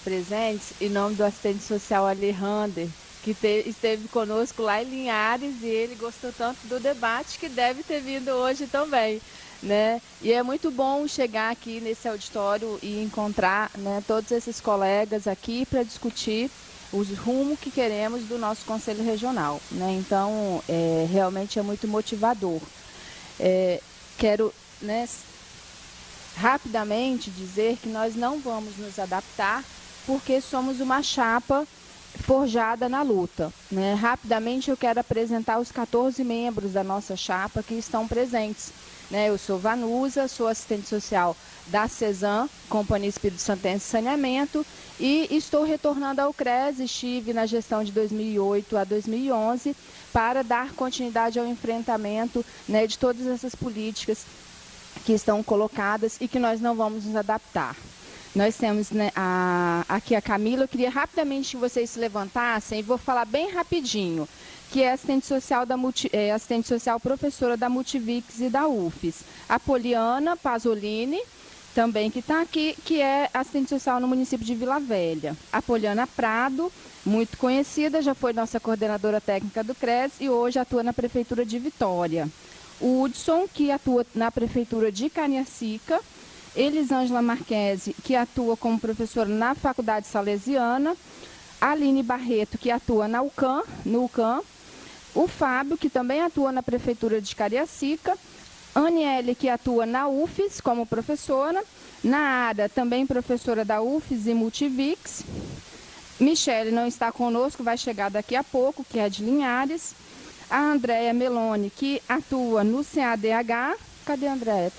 presentes, em nome do assistente social Alejandro, que esteve conosco lá em Linhares, e ele gostou tanto do debate que deve ter vindo hoje também. Né? E é muito bom chegar aqui nesse auditório e encontrar, né, todos esses colegas aqui para discutir os rumos que queremos do nosso Conselho Regional. Né? Então, realmente é muito motivador. Quero, né, rapidamente dizer que nós não vamos nos adaptar porque somos uma chapa forjada na luta. Né? Rapidamente eu quero apresentar os 14 membros da nossa chapa que estão presentes. Né? Eu sou Vanusa, sou assistente social da CESAM, Companhia Espírito Santense Saneamento, e estou retornando ao CRES, estive na gestão de 2008 a 2011 para dar continuidade ao enfrentamento, né, de todas essas políticas que estão colocadas e que nós não vamos nos adaptar. Nós temos, né, aqui a Camila. Eu queria rapidamente que vocês se levantassem, e vou falar bem rapidinho, que é assistente social professora da Multivix e da UFES. A Poliana Pasolini, também que está aqui, que é assistente social no município de Vila Velha. A Poliana Prado, muito conhecida, já foi nossa coordenadora técnica do CRES e hoje atua na Prefeitura de Vitória. o Hudson, que atua na Prefeitura de Cariacica, Elisângela Marquese, que atua como professora na Faculdade Salesiana, Aline Barreto, que atua no UCAM, o Fábio, que também atua na Prefeitura de Cariacica, Aniele, que atua na UFES como professora, Naara, também professora da UFES e Multivix, Michele não está conosco, vai chegar daqui a pouco, que é de Linhares, a Andréia Meloni, que atua no CADH, cadê a Andréia?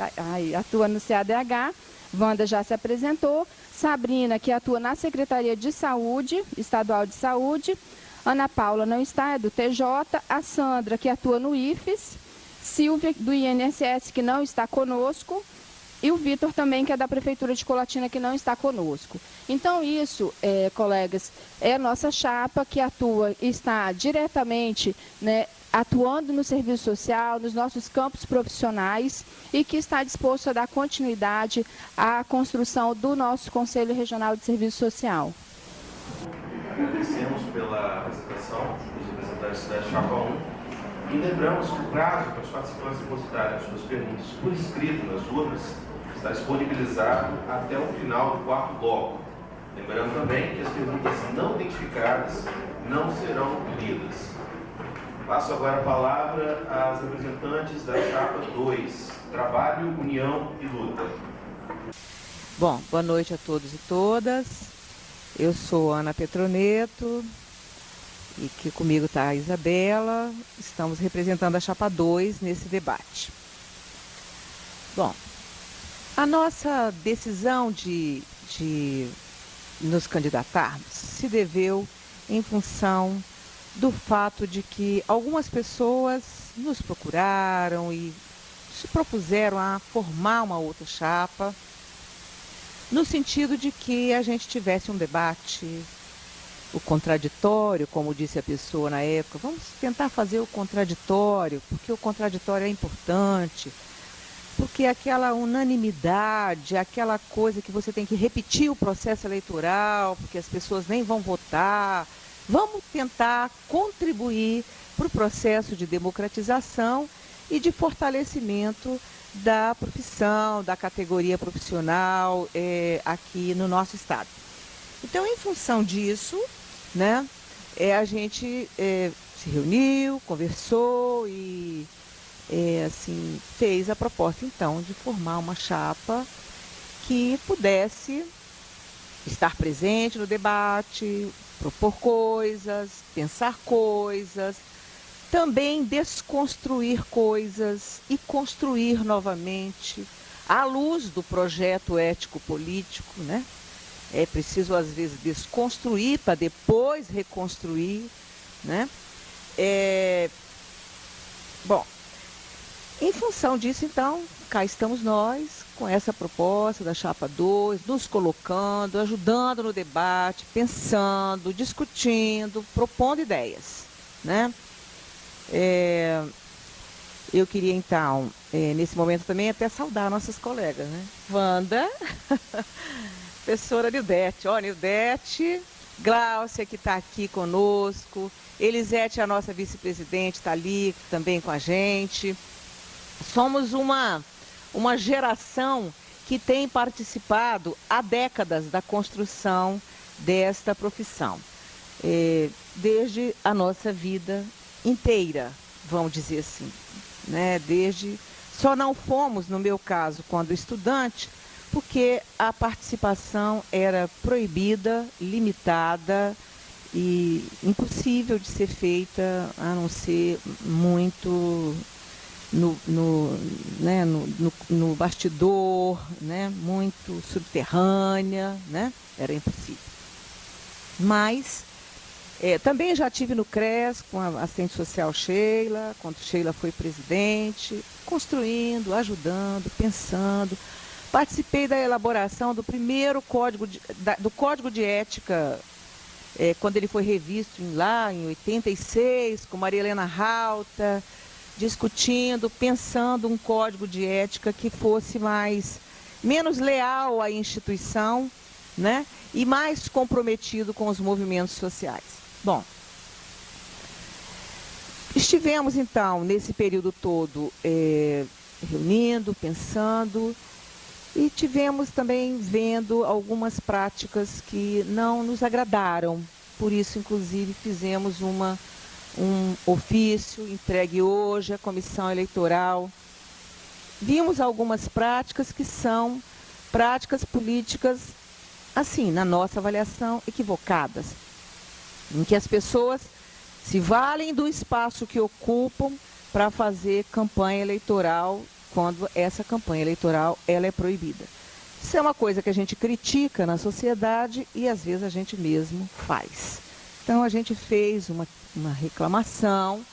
Atua no CADH, Wanda já se apresentou, Sabrina, que atua na Secretaria de Saúde, Estadual de Saúde, Ana Paula não está, é do TJ, a Sandra, que atua no IFES, Silvia, do INSS, que não está conosco, e o Vitor também, que é da Prefeitura de Colatina, que não está conosco. Então, isso, colegas, é a nossa chapa que atua, está diretamente, né, atuando no serviço social, nos nossos campos profissionais e que está disposto a dar continuidade à construção do nosso Conselho Regional de Serviço Social. Agradecemos pela apresentação dos representantes da Chapa 1 e lembramos que o prazo para os participantes depositarem suas perguntas por escrito nas urnas está disponibilizado até o final do 4º bloco. Lembrando também que as perguntas não identificadas não serão lidas. Passo agora a palavra às representantes da Chapa 2, Trabalho, União e Luta. Bom, boa noite a todos e todas. Eu sou Ana Petroneto e que comigo está a Isabela. Estamos representando a Chapa 2 nesse debate. Bom, a nossa decisão de nos candidatarmos se deveu em função do fato de que algumas pessoas nos procuraram e se propuseram a formar uma outra chapa, no sentido de que a gente tivesse um debate, o contraditório, como disse a pessoa na época, vamos tentar fazer o contraditório, porque o contraditório é importante, porque aquela unanimidade, aquela coisa que você tem que repetir o processo eleitoral, porque as pessoas nem vão votar, vamos tentar contribuir para o processo de democratização e de fortalecimento da profissão, da categoria profissional aqui no nosso estado. Então, em função disso, né, a gente se reuniu, conversou e assim, fez a proposta, então, de formar uma chapa que pudesse estar presente no debate, propor coisas, pensar coisas, também desconstruir coisas e construir novamente à luz do projeto ético-político, né? É preciso, às vezes, desconstruir para depois reconstruir, né? Bom, em função disso, então, cá estamos nós, com essa proposta da Chapa 2, nos colocando, ajudando no debate, pensando, discutindo, propondo ideias, né? Eu queria, então, nesse momento também, até saudar nossas colegas, né? Wanda, professora Nildete, Nildete, Gláucia, que está aqui conosco, Elisete, a nossa vice-presidente, está ali também com a gente. Somos uma geração que tem participado há décadas da construção desta profissão, desde a nossa vida inteira, vamos dizer assim, né? Só não fomos, no meu caso, quando estudante, porque a participação era proibida, limitada e impossível de ser feita, a não ser muito no bastidor, né? Muito subterrânea, né? Era impossível. Mas também já estive no CRES com a assistente social Sheila, quando Sheila foi presidente, construindo, ajudando, pensando. Participei da elaboração do primeiro código de ética, quando ele foi revisto lá em 86, com Maria Helena Rauta, discutindo, pensando um código de ética que fosse menos leal à instituição, né? E mais comprometido com os movimentos sociais. Bom, Estivemos, então, nesse período todo, reunindo, pensando, e tivemos também vendo algumas práticas que não nos agradaram. Por isso, inclusive, fizemos um ofício entregue hoje à comissão eleitoral. Vimos algumas práticas que são práticas políticas, assim, na nossa avaliação, equivocadas, em que as pessoas se valem do espaço que ocupam para fazer campanha eleitoral, quando essa campanha eleitoral ela é proibida. Isso é uma coisa que a gente critica na sociedade e às vezes a gente mesmo faz. Então a gente fez uma reclamação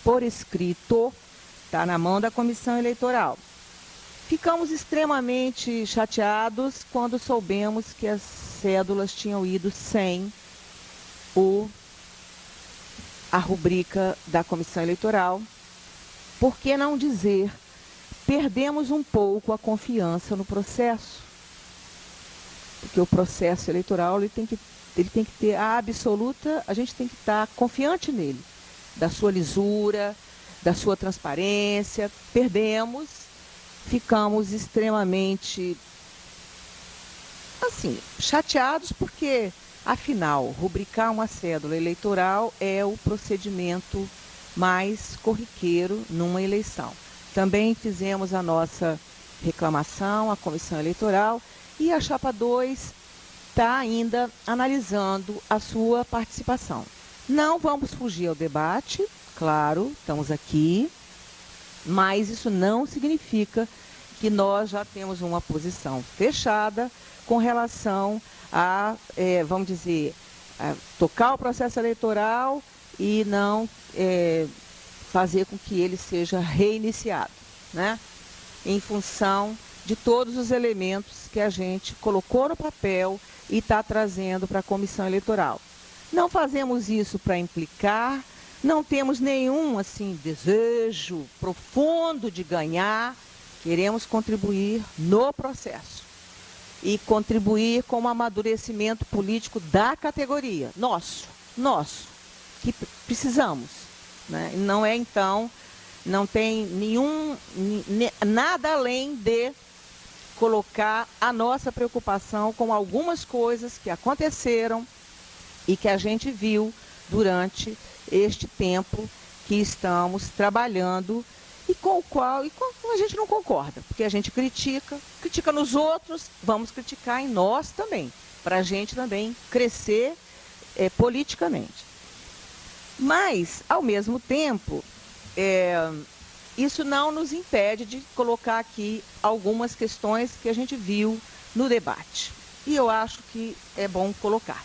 por escrito, está na mão da comissão eleitoral. Ficamos extremamente chateados quando soubemos que as cédulas tinham ido sem a rubrica da comissão eleitoral. Por que não dizer, perdemos um pouco a confiança no processo? Porque o processo eleitoral ele tem que ter a absoluta, a gente tem que estar confiante nele, da sua lisura, da sua transparência. Perdemos, ficamos extremamente, assim, chateados porque, afinal, rubricar uma cédula eleitoral é o procedimento mais corriqueiro numa eleição. Também fizemos a nossa reclamação à comissão eleitoral e a chapa 2 está ainda analisando a sua participação. Não vamos fugir ao debate, claro, estamos aqui, mas isso não significa que nós já temos uma posição fechada com relação a, vamos dizer, a tocar o processo eleitoral e não fazer com que ele seja reiniciado, né? Em função de todos os elementos que a gente colocou no papel e está trazendo para a comissão eleitoral. Não fazemos isso para implicar, não temos nenhum assim, desejo profundo de ganhar, queremos contribuir no processo e contribuir com o amadurecimento político da categoria, nosso, que precisamos, né? Não é então, não tem nada além de colocar a nossa preocupação com algumas coisas que aconteceram e que a gente viu durante este tempo que estamos trabalhando e com o qual a gente não concorda, porque a gente critica nos outros, vamos criticar em nós também, para a gente também crescer politicamente. Mas, ao mesmo tempo, isso não nos impede de colocar aqui algumas questões que a gente viu no debate. E eu acho que é bom colocar.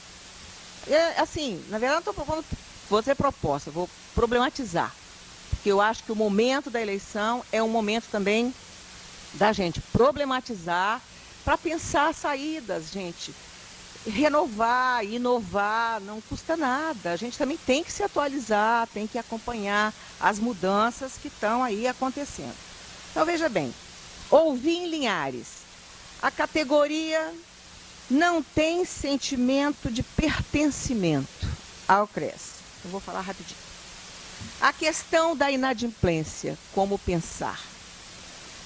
Assim, na verdade, não estou propondo fazer proposta, vou problematizar. Porque eu acho que o momento da eleição é um momento também da gente problematizar para pensar saídas, gente. Renovar, inovar, não custa nada. A gente também tem que se atualizar, tem que acompanhar as mudanças que estão aí acontecendo. Então, veja bem, ouvi em Linhares, a categoria não tem sentimento de pertencimento ao CRES. Eu vou falar rapidinho. A questão da inadimplência, como pensar,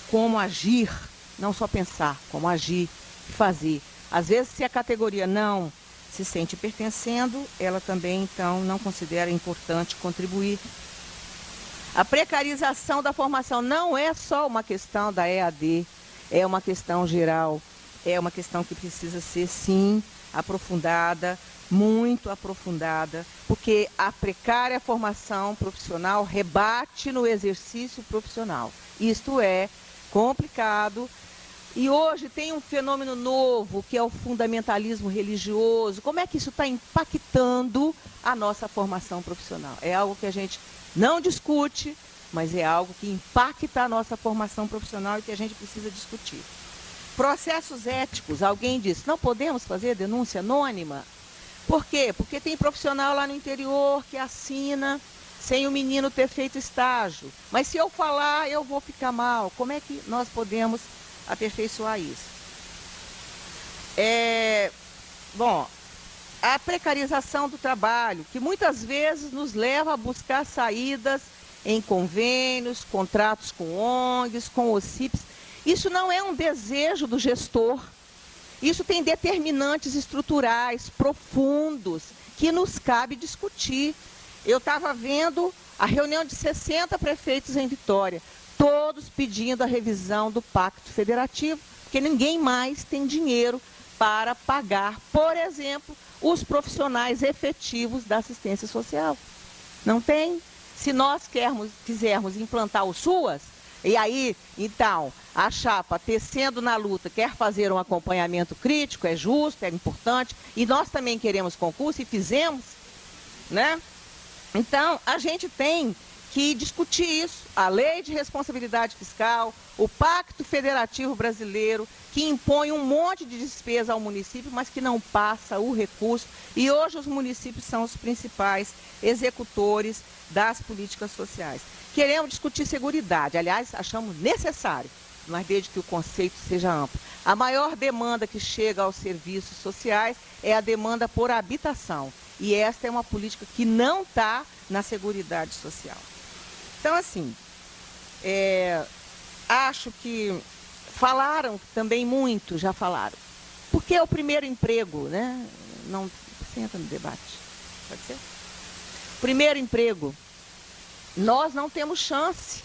como agir, não só pensar, como agir e fazer. Às vezes, se a categoria não se sente pertencendo, ela também, então, não considera importante contribuir. A precarização da formação não é só uma questão da EAD, é uma questão geral, é uma questão que precisa ser, sim, aprofundada, muito aprofundada, porque a precária formação profissional rebate no exercício profissional. Isto é complicado. E hoje tem um fenômeno novo, que é o fundamentalismo religioso. Como é que isso está impactando a nossa formação profissional? É algo que a gente não discute, mas é algo que impacta a nossa formação profissional e que a gente precisa discutir. Processos éticos, alguém disse, não podemos fazer denúncia anônima? Por quê? Porque tem profissional lá no interior que assina sem o menino ter feito estágio. Mas se eu falar, eu vou ficar mal. Como é que nós podemos aperfeiçoar isso? Bom, a precarização do trabalho, que muitas vezes nos leva a buscar saídas em convênios, contratos com ONGs, com OCIPs. Isso não é um desejo do gestor. Isso tem determinantes estruturais profundos que nos cabe discutir. Eu estava vendo a reunião de 60 prefeitos em Vitória, todos pedindo a revisão do Pacto Federativo, porque ninguém mais tem dinheiro para pagar, por exemplo, os profissionais efetivos da assistência social. Não tem. Se nós quisermos implantar o SUAS, e aí, então, a chapa, tecendo na luta, quer fazer um acompanhamento crítico, é justo, é importante, e nós também queremos concurso, e fizemos, né? Então, a gente tem que discutir isso, a Lei de Responsabilidade Fiscal, o Pacto Federativo Brasileiro, que impõe um monte de despesa ao município, mas que não passa o recurso, e hoje os municípios são os principais executores das políticas sociais. Queremos discutir seguridade, aliás, achamos necessário, mas desde que o conceito seja amplo. A maior demanda que chega aos serviços sociais é a demanda por habitação, e esta é uma política que não está na Seguridade Social. Então, assim, acho que falaram também muito, já falaram. Porque é o primeiro emprego, né? Não, você entra no debate, pode ser? Primeiro emprego, nós não temos chance.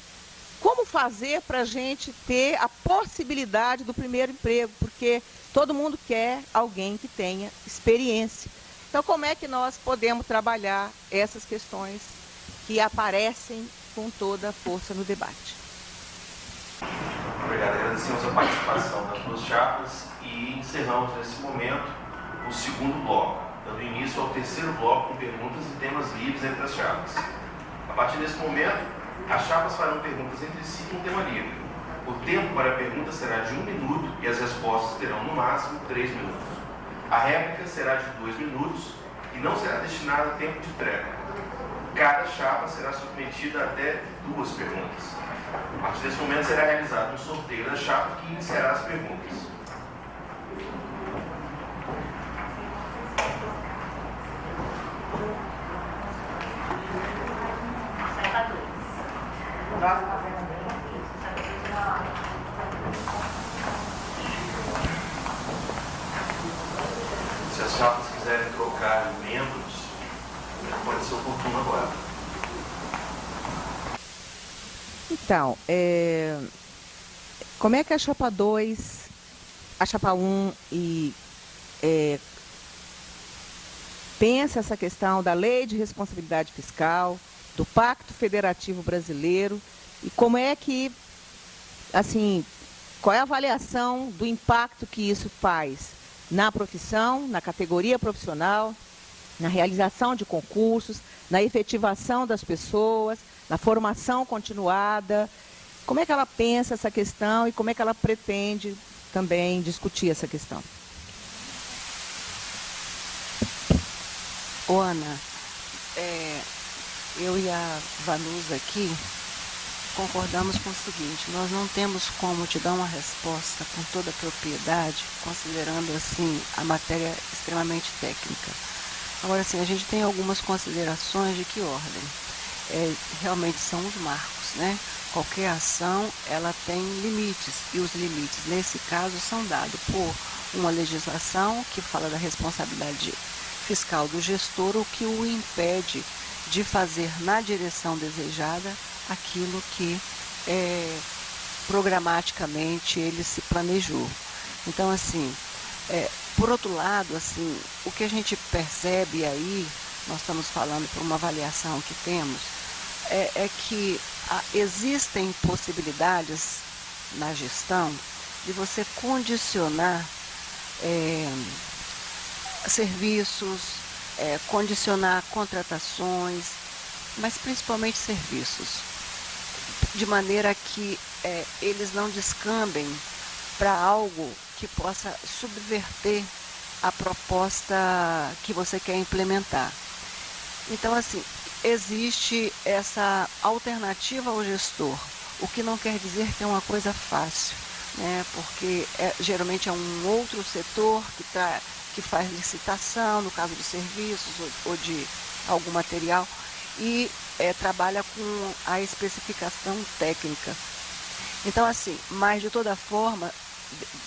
Como fazer para a gente ter a possibilidade do primeiro emprego? Porque todo mundo quer alguém que tenha experiência. Então, como é que nós podemos trabalhar essas questões que aparecem com toda a força no debate? Obrigado. Agradecemos a participação das duas chapas e encerramos nesse momento o segundo bloco, dando início ao terceiro bloco com perguntas e temas livres entre as chapas. A partir desse momento, as chapas farão perguntas entre si com tema livre. O tempo para a pergunta será de 1 minuto e as respostas terão no máximo 3 minutos. A réplica será de 2 minutos e não será destinada a tempo de trégua. Cada chapa será submetida a até 2 perguntas. A partir desse momento será realizado um sorteio da chapa que iniciará as perguntas. Se as chapas quiserem trocar membros, pode ser oportuno agora. Então, como é que a chapa 2, a chapa 1 pensa essa questão da Lei de Responsabilidade Fiscal, do Pacto Federativo Brasileiro, e como é que, assim, qual é a avaliação do impacto que isso faz na profissão, na categoria profissional, na realização de concursos, na efetivação das pessoas, na formação continuada? Como é que ela pensa essa questão e como é que ela pretende também discutir essa questão? Ô, Ana, eu e a Vanusa aqui concordamos com o seguinte: nós não temos como te dar uma resposta com toda a propriedade, considerando assim a matéria extremamente técnica. Agora, assim, a gente tem algumas considerações de que ordem? Realmente são os marcos, né? Qualquer ação, ela tem limites, e os limites, nesse caso, são dados por uma legislação que fala da responsabilidade fiscal do gestor, o que o impede de fazer na direção desejada aquilo que programaticamente ele se planejou. Então, assim, por outro lado, assim, o que a gente percebe aí, nós estamos falando por uma avaliação que temos, é que existem possibilidades na gestão de você condicionar serviços, condicionar contratações, mas principalmente serviços, de maneira que eles não descambem para algo que possa subverter a proposta que você quer implementar. Então, assim, existe essa alternativa ao gestor, o que não quer dizer que é uma coisa fácil, né? Porque geralmente é um outro setor que faz licitação, no caso de serviços ou de algum material, e trabalha com a especificação técnica. Então, assim, mas de toda forma,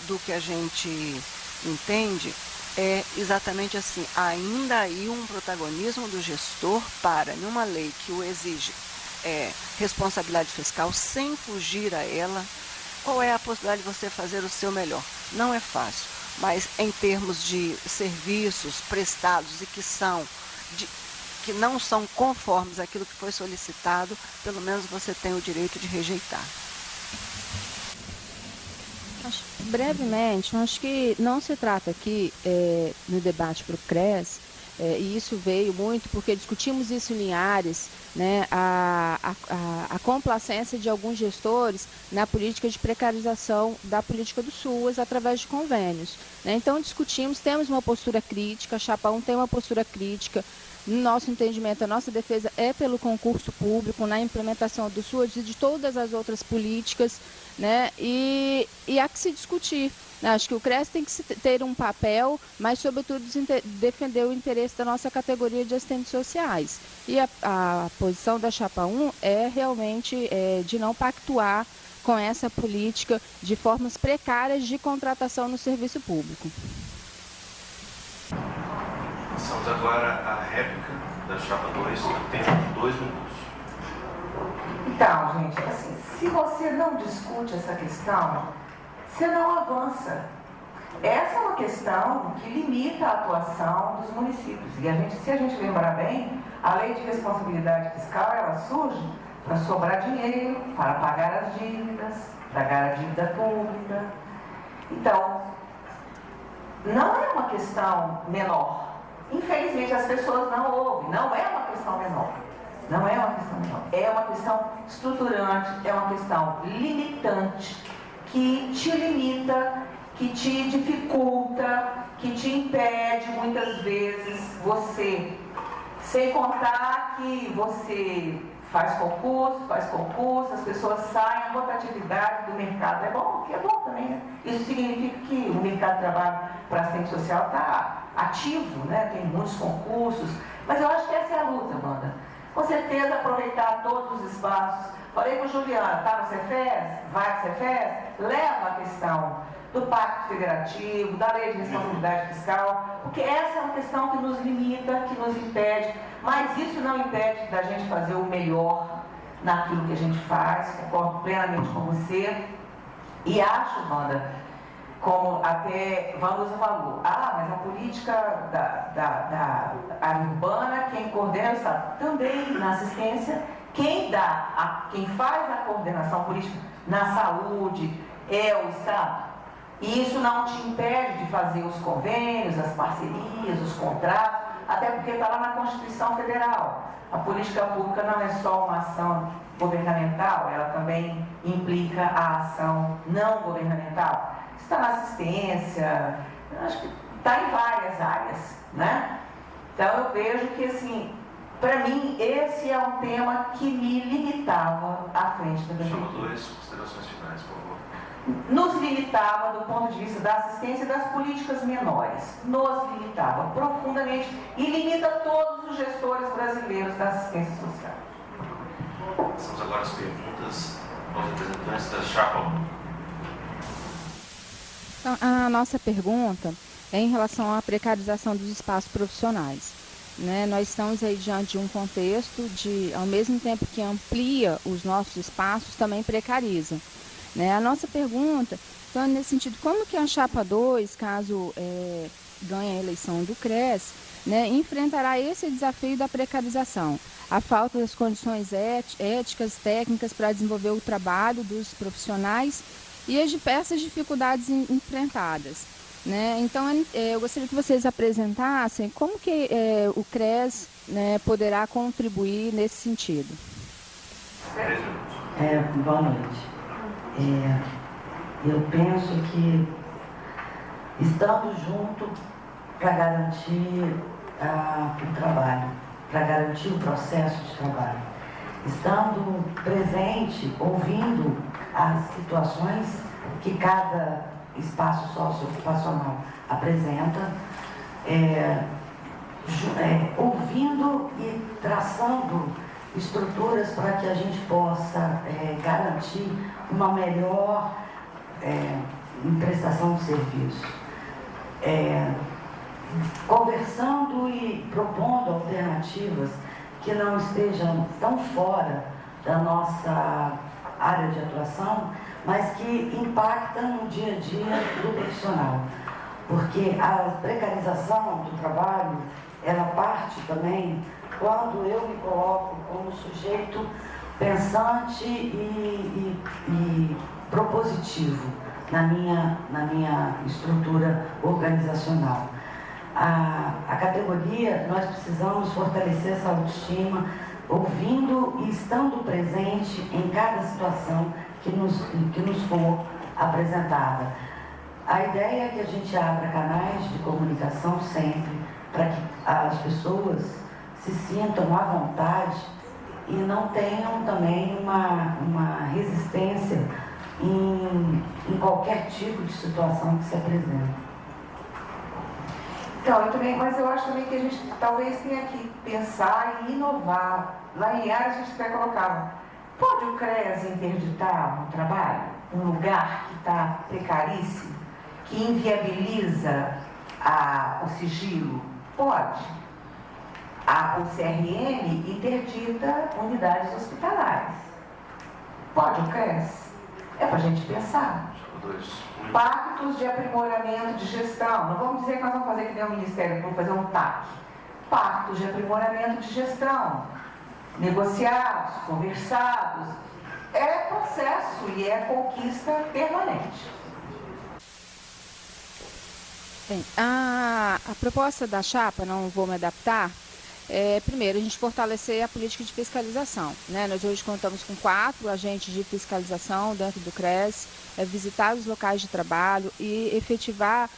do que a gente entende, é exatamente assim, ainda aí um protagonismo do gestor para, numa lei que o exige responsabilidade fiscal, sem fugir a ela, qual é a possibilidade de você fazer o seu melhor? Não é fácil, mas em termos de serviços prestados e que não são conformes àquilo que foi solicitado, pelo menos você tem o direito de rejeitar. Brevemente, acho que não se trata aqui no debate para o CRES, e isso veio muito porque discutimos isso em Linhares, né, a complacência de alguns gestores na política de precarização da política do SUAS através de convênios. Né? Então discutimos, temos uma postura crítica, a Chapa 1 tem uma postura crítica. No nosso entendimento, a nossa defesa é pelo concurso público, na implementação do SUAS e de todas as outras políticas, né? E há que se discutir. Acho que o CRES tem que ter um papel, mas, sobretudo, defender o interesse da nossa categoria de assistentes sociais. E a posição da Chapa 1 é realmente de não pactuar com essa política de formas precárias de contratação no serviço público. Passamos agora à réplica da Chapa 2, tempo de 2 minutos. Então, gente, assim, se você não discute essa questão, você não avança. Essa é uma questão que limita a atuação dos municípios. E se a gente lembrar bem, a lei de responsabilidade fiscal, ela surge para sobrar dinheiro, para pagar as dívidas, pagar a dívida pública. Então, não é uma questão menor. Infelizmente, as pessoas não ouvem. Não é uma questão menor. Não é uma questão menor. É uma questão estruturante, é uma questão limitante, que te limita, que te dificulta, que te impede, muitas vezes, você, sem contar que você faz concurso, as pessoas saem, a rotatividade do mercado é bom também, né? Isso significa que o mercado de trabalho para assistente social está ativo, né? Tem muitos concursos, mas eu acho que essa é a luta, Wanda. Com certeza aproveitar todos os espaços. Falei com o Juliano, está no Cefes? Vai para o Cefes? Leva a questão do Pacto Federativo, da Lei de Responsabilidade Fiscal, porque essa é uma questão que nos limita, que nos impede, mas isso não impede da gente fazer o melhor naquilo que a gente faz, concordo plenamente com você, e acho, Wanda, como até Vanusa falou, mas a política da área urbana, quem coordena é o Estado. Também na assistência, quem faz a coordenação política na saúde é o Estado. E isso não te impede de fazer os convênios, as parcerias, os contratos, até porque está lá na Constituição Federal. A política pública não é só uma ação governamental, ela também implica a ação não governamental. Está na assistência, acho que está em várias áreas, né? Então eu vejo que, assim, para mim, esse é um tema que me limitava à frente da Chama 2, considerações finais, por favor. Nos limitava do ponto de vista da assistência e das políticas menores. Nos limitava profundamente e limita todos os gestores brasileiros da assistência social. Passamos agora às perguntas aos representantes da Chapa 1. Então, a nossa pergunta é em relação à precarização dos espaços profissionais. Né? Nós estamos aí diante de um contexto de, ao mesmo tempo que amplia os nossos espaços, também precariza. Né? A nossa pergunta, então, nesse sentido, como que a Chapa 2, caso ganhe a eleição do CRES, né, enfrentará esse desafio da precarização? A falta das condições éticas, técnicas para desenvolver o trabalho dos profissionais e as diversas dificuldades enfrentadas. Né? Então, eu gostaria que vocês apresentassem como que o CRES, né, poderá contribuir nesse sentido. Boa noite. Eu penso que estando junto para garantir o trabalho, para garantir o processo de trabalho, estando presente, ouvindo as situações que cada espaço socioocupacional apresenta, ouvindo e traçando estruturas para que a gente possa garantir uma melhor prestação de serviço. Conversando e propondo alternativas que não estejam tão fora da nossa área de atuação, mas que impactam no dia a dia do profissional. Porque a precarização do trabalho, ela parte também quando eu me coloco como sujeito pensante e propositivo na minha estrutura organizacional. A categoria, nós precisamos fortalecer essa autoestima, ouvindo e estando presente em cada situação que nos for apresentada. A ideia é que a gente abra canais de comunicação sempre, para que as pessoas se sintam à vontade e não tenham também uma resistência em qualquer tipo de situação que se apresenta. Então, mas eu acho também que a gente talvez tenha que pensar e inovar. Lá em área a gente até colocava, pode o CREAS interditar um trabalho, um lugar que está precaríssimo, que inviabiliza o sigilo? Pode. O CRM interdita unidades hospitalares. Pode o CREAS? É para a gente pensar. Pactos de aprimoramento de gestão. Não vamos dizer que nós vamos fazer que nem o Ministério, vamos fazer um TAC. Pactos de aprimoramento de gestão. Negociados, conversados. É processo e é conquista permanente. Bem, a proposta da chapa, não vou me adaptar, primeiro, a gente fortalecer a política de fiscalização, né? Nós hoje contamos com 4 agentes de fiscalização dentro do CRES, visitar os locais de trabalho e efetivar,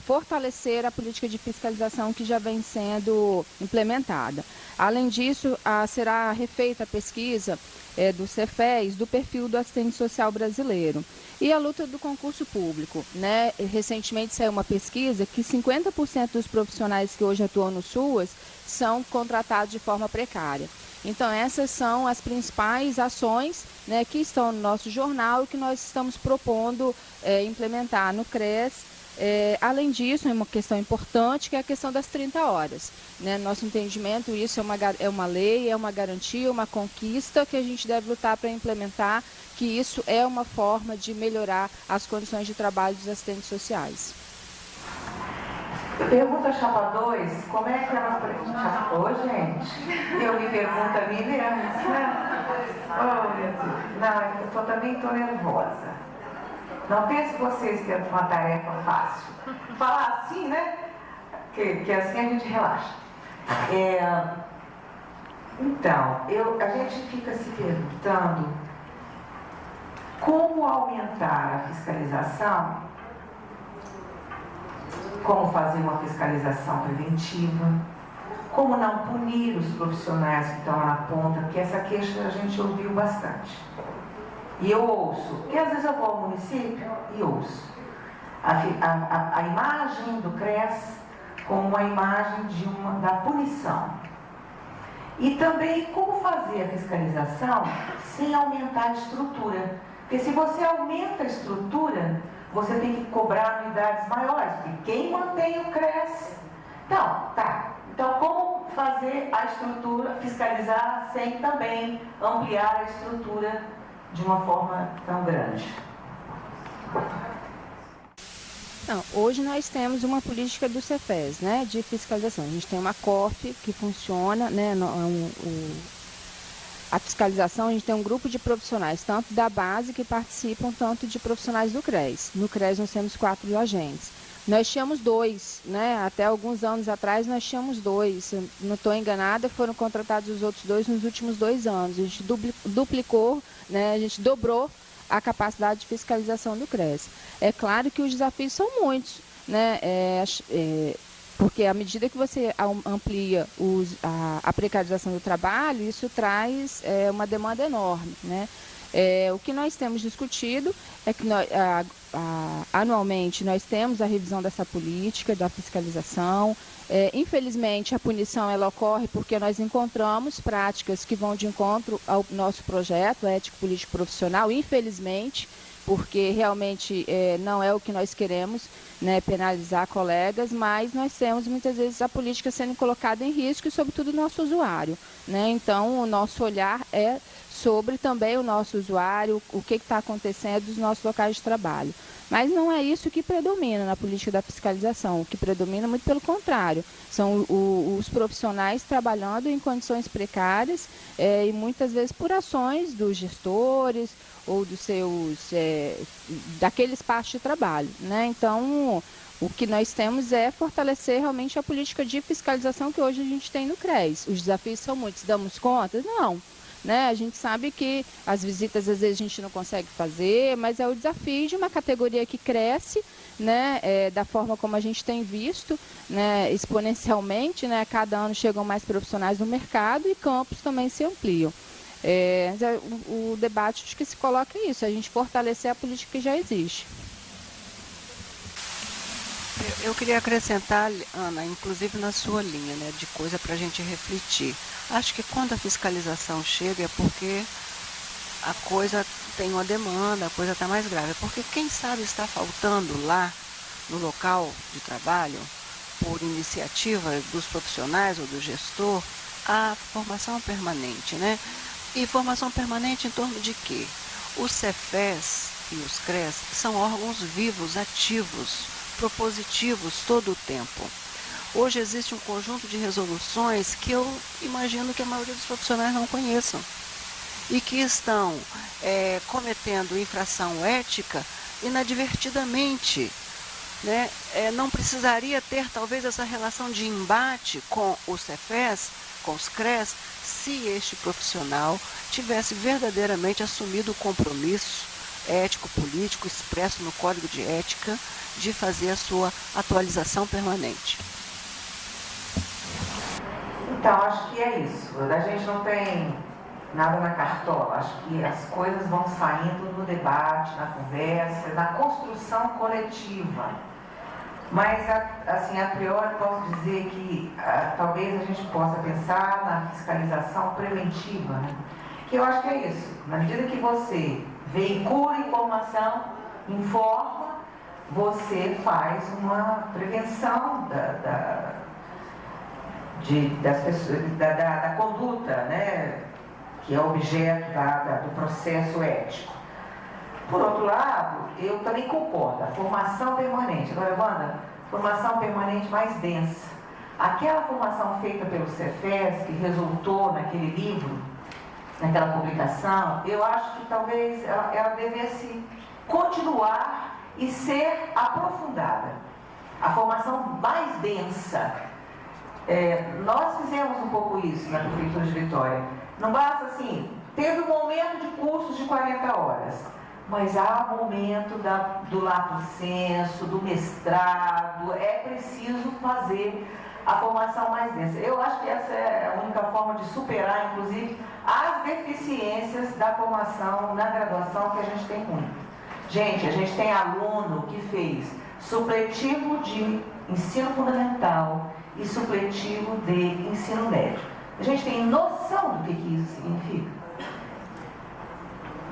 fortalecer a política de fiscalização que já vem sendo implementada. Além disso, será refeita a pesquisa do Cefes, do perfil do assistente social brasileiro. E a luta do concurso público, né? Recentemente saiu uma pesquisa que 50% dos profissionais que hoje atuam no SUAS são contratados de forma precária. Então, essas são as principais ações, né, que estão no nosso jornal e que nós estamos propondo implementar no CRES. Além disso, é uma questão importante, que é a questão das 30 horas. Né? Nosso entendimento, isso é uma lei, é uma garantia, uma conquista que a gente deve lutar para implementar, que isso é uma forma de melhorar as condições de trabalho dos assistentes sociais. Pergunta chapa 2, como é que ela... Ô, gente, eu me pergunto a mim mesmo, né? Oh, meu Deus. Não, eu também estou nervosa. Não pense vocês que é uma tarefa fácil. Falar assim, né? Que assim a gente relaxa. Então, a gente fica se perguntando como aumentar a fiscalização, como fazer uma fiscalização preventiva, como não punir os profissionais que estão lá na ponta, porque essa queixa a gente ouviu bastante. E eu ouço, porque às vezes eu vou ao município e ouço a imagem do CRES como a imagem da punição. E também como fazer a fiscalização sem aumentar a estrutura. Porque se você aumenta a estrutura, você tem que cobrar unidades maiores, porque quem mantém o CRES? Então, como fazer a estrutura, fiscalizar sem também ampliar a estrutura de uma forma tão grande? Não, hoje nós temos uma política do Cefes, né, de fiscalização. A gente tem uma COF que funciona, né, a fiscalização, a gente tem um grupo de profissionais, tanto da base que participam, tanto de profissionais do CRES. No CRES nós temos 4 agentes. Nós tínhamos 2, né? Até alguns anos atrás nós tínhamos 2. Se não estou enganada, foram contratados os outros 2 nos últimos 2 anos. A gente duplicou, né? A gente dobrou a capacidade de fiscalização do CRES. É claro que os desafios são muitos, né? Porque à medida que você amplia a precarização do trabalho, isso traz uma demanda enorme, né? O que nós temos discutido é que anualmente nós temos a revisão dessa política, da fiscalização. Infelizmente, a punição ela ocorre porque nós encontramos práticas que vão de encontro ao nosso projeto ético político profissional, infelizmente, porque realmente não é o que nós queremos, né, penalizar colegas, mas nós temos muitas vezes a política sendo colocada em risco e, sobretudo, o nosso usuário, né? Então, o nosso olhar é sobre também o nosso usuário, o que está acontecendo nos nossos locais de trabalho. Mas não é isso que predomina na política da fiscalização. O que predomina, muito pelo contrário, são os profissionais trabalhando em condições precárias e muitas vezes por ações dos gestores ou dos seus, daquele espaço de trabalho, né? Então, o que nós temos é fortalecer realmente a política de fiscalização que hoje a gente tem no CRES. Os desafios são muitos. Damos conta? Não. Né? A gente sabe que as visitas às vezes a gente não consegue fazer, mas é o desafio de uma categoria que cresce, né? Da forma como a gente tem visto, né? Exponencialmente, né? Cada ano chegam mais profissionais no mercado e campos também se ampliam. O debate acho que se coloca isso, a gente fortalecer a política que já existe. Eu queria acrescentar, Ana, inclusive na sua linha, né, de coisa para a gente refletir. Acho que quando a fiscalização chega é porque a coisa tem uma demanda, a coisa está mais grave. Porque quem sabe está faltando lá no local de trabalho, por iniciativa dos profissionais ou do gestor, a formação permanente, né? E formação permanente em torno de quê? Os Cefes e os CRES são órgãos vivos, ativos, propositivos todo o tempo. Hoje existe um conjunto de resoluções que eu imagino que a maioria dos profissionais não conheçam e que estão cometendo infração ética inadvertidamente, né? Não precisaria ter talvez essa relação de embate com os Cefes, com os CRES, se este profissional tivesse verdadeiramente assumido o compromisso ético-político expresso no Código de Ética de fazer a sua atualização permanente. Então, acho que é isso. A gente não tem nada na cartola. Acho que as coisas vão saindo no debate, na conversa, na construção coletiva. Mas, assim, a priori, posso dizer que talvez a gente possa pensar na fiscalização preventiva, né? Que eu acho que é isso. Na medida que você veicula informação, informa, você faz uma prevenção das pessoas, da conduta, né, que é objeto do processo ético. Por outro lado, eu também concordo, a formação permanente. Agora, Wanda, formação permanente mais densa. Aquela formação feita pelo Cefes, que resultou naquele livro, naquela publicação, eu acho que talvez ela devesse continuar e ser aprofundada. A formação mais densa. Nós fizemos um pouco isso na Prefeitura de Vitória. Não basta assim, teve um momento de cursos de 40 horas, mas há momento do lato senso, do mestrado, é preciso fazer a formação mais densa. Eu acho que essa é a única forma de superar, inclusive, as deficiências da formação na graduação, que a gente tem muito. Gente, a gente tem aluno que fez supletivo de ensino fundamental e supletivo de ensino médio. A gente tem noção do que isso significa?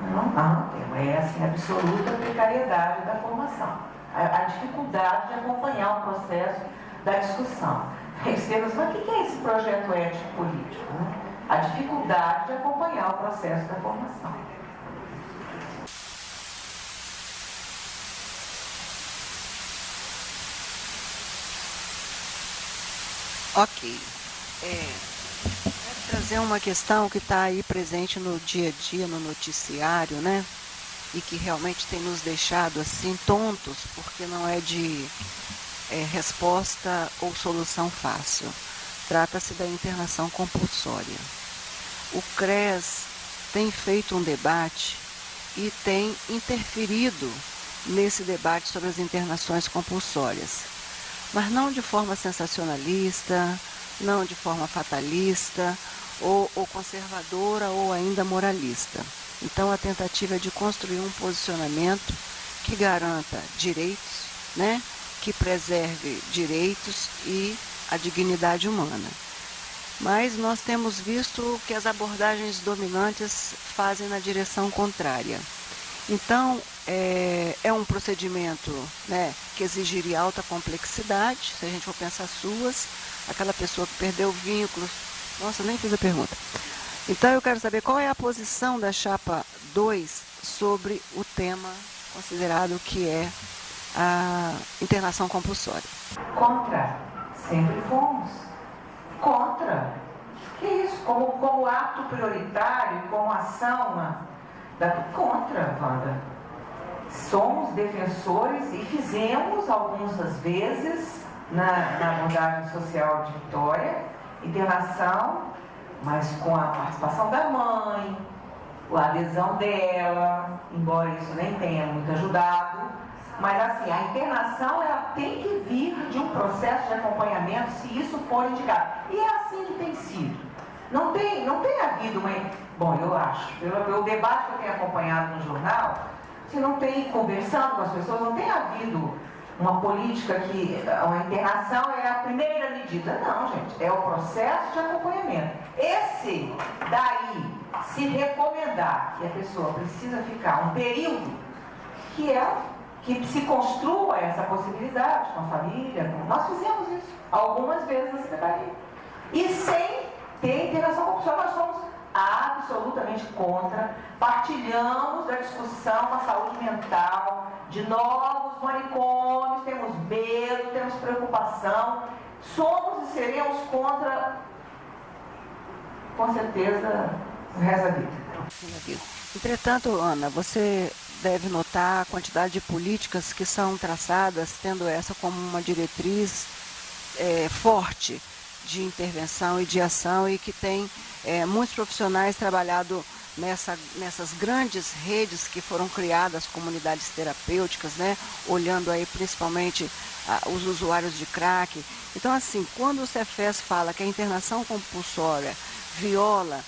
Não, é assim, absoluta precariedade da formação. A dificuldade de acompanhar o processo da discussão. Mas o que é esse projeto ético político? Né? A dificuldade de acompanhar o processo da formação. Ok. Quero trazer uma questão que está aí presente no dia a dia, no noticiário, né? E que realmente tem nos deixado assim tontos, porque não é de resposta ou solução fácil. Trata-se da internação compulsória. O CRES tem feito um debate e tem interferido nesse debate sobre as internações compulsórias, mas não de forma sensacionalista, não de forma fatalista, ou conservadora, ou ainda moralista. Então, a tentativa é de construir um posicionamento que garanta direitos, né? Que preserve direitos e a dignidade humana. Mas nós temos visto que as abordagens dominantes fazem na direção contrária. Então, é um procedimento, né, que exigiria alta complexidade, se a gente for pensar suas, aquela pessoa que perdeu vínculos. Nossa, nem fiz a pergunta. Então, eu quero saber qual é a posição da chapa 2 sobre o tema considerado que é a internação compulsória. Contra. Sempre fomos. Contra. Que isso? Como ato prioritário, como ação contra, Wanda. Somos defensores e fizemos algumas vezes na abordagem social de Vitória, internação, mas com a participação da mãe, a adesão dela, embora isso nem tenha muito ajudado. Mas assim, a internação ela tem que vir de um processo de acompanhamento se isso for indicado. E é assim que tem sido. Não tem havido uma... Bom, eu acho, pelo debate que eu tenho acompanhado no jornal, se não tem, conversando com as pessoas, não tem havido uma política que a internação é a primeira medida. Não, gente, é o processo de acompanhamento. Esse, daí, se recomendar que a pessoa precisa ficar um período que se construa essa possibilidade com a família. Nós fizemos isso algumas vezes na secretaria. E sem ter internação compulsória, nós somos absolutamente contra. Partilhamos da discussão com a saúde mental, de novos manicômios, temos medo, temos preocupação. Somos e seremos contra, com certeza, o resto da vida. Entretanto, Ana, você deve notar a quantidade de políticas que são traçadas, tendo essa como uma diretriz forte de intervenção e de ação, e que tem muitos profissionais trabalhado nessas grandes redes que foram criadas, comunidades terapêuticas, né, olhando aí principalmente os usuários de crack. Então, assim, quando o Cefes fala que a internação compulsória viola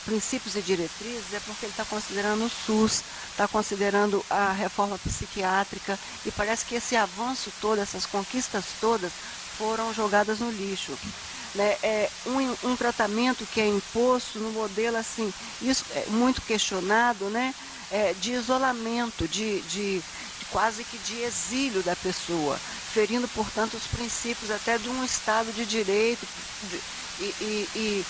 princípios e diretrizes, é porque ele está considerando o SUS, está considerando a reforma psiquiátrica, e parece que esse avanço todo, essas conquistas todas, foram jogadas no lixo. Né? Um tratamento que é imposto no modelo, assim, isso é muito questionado, né? De isolamento, de quase que de exílio da pessoa, ferindo, portanto, os princípios até de um Estado de direito, e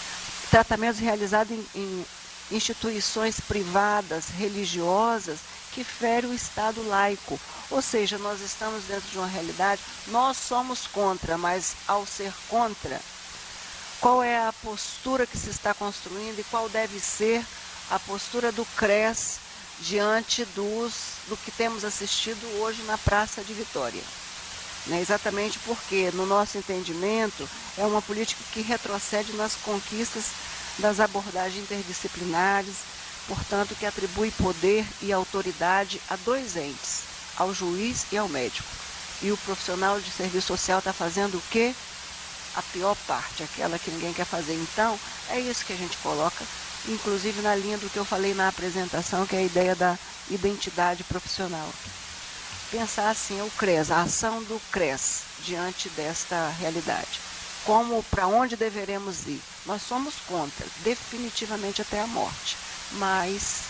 tratamentos realizados em instituições privadas, religiosas, que ferem o Estado laico. Ou seja, nós estamos dentro de uma realidade, nós somos contra, mas ao ser contra, qual é a postura que se está construindo e qual deve ser a postura do CRES diante do que temos assistido hoje na Praça de Vitória? Né? Exatamente porque, no nosso entendimento, é uma política que retrocede nas conquistas das abordagens interdisciplinares, portanto, que atribui poder e autoridade a dois entes, ao juiz e ao médico. E o profissional de serviço social está fazendo o quê? A pior parte, aquela que ninguém quer fazer. Então, é isso que a gente coloca, inclusive na linha do que eu falei na apresentação, que é a ideia da identidade profissional. Pensar assim, o CRES, a ação do CRES diante desta realidade. Para onde deveremos ir? Nós somos contra, definitivamente até a morte, mas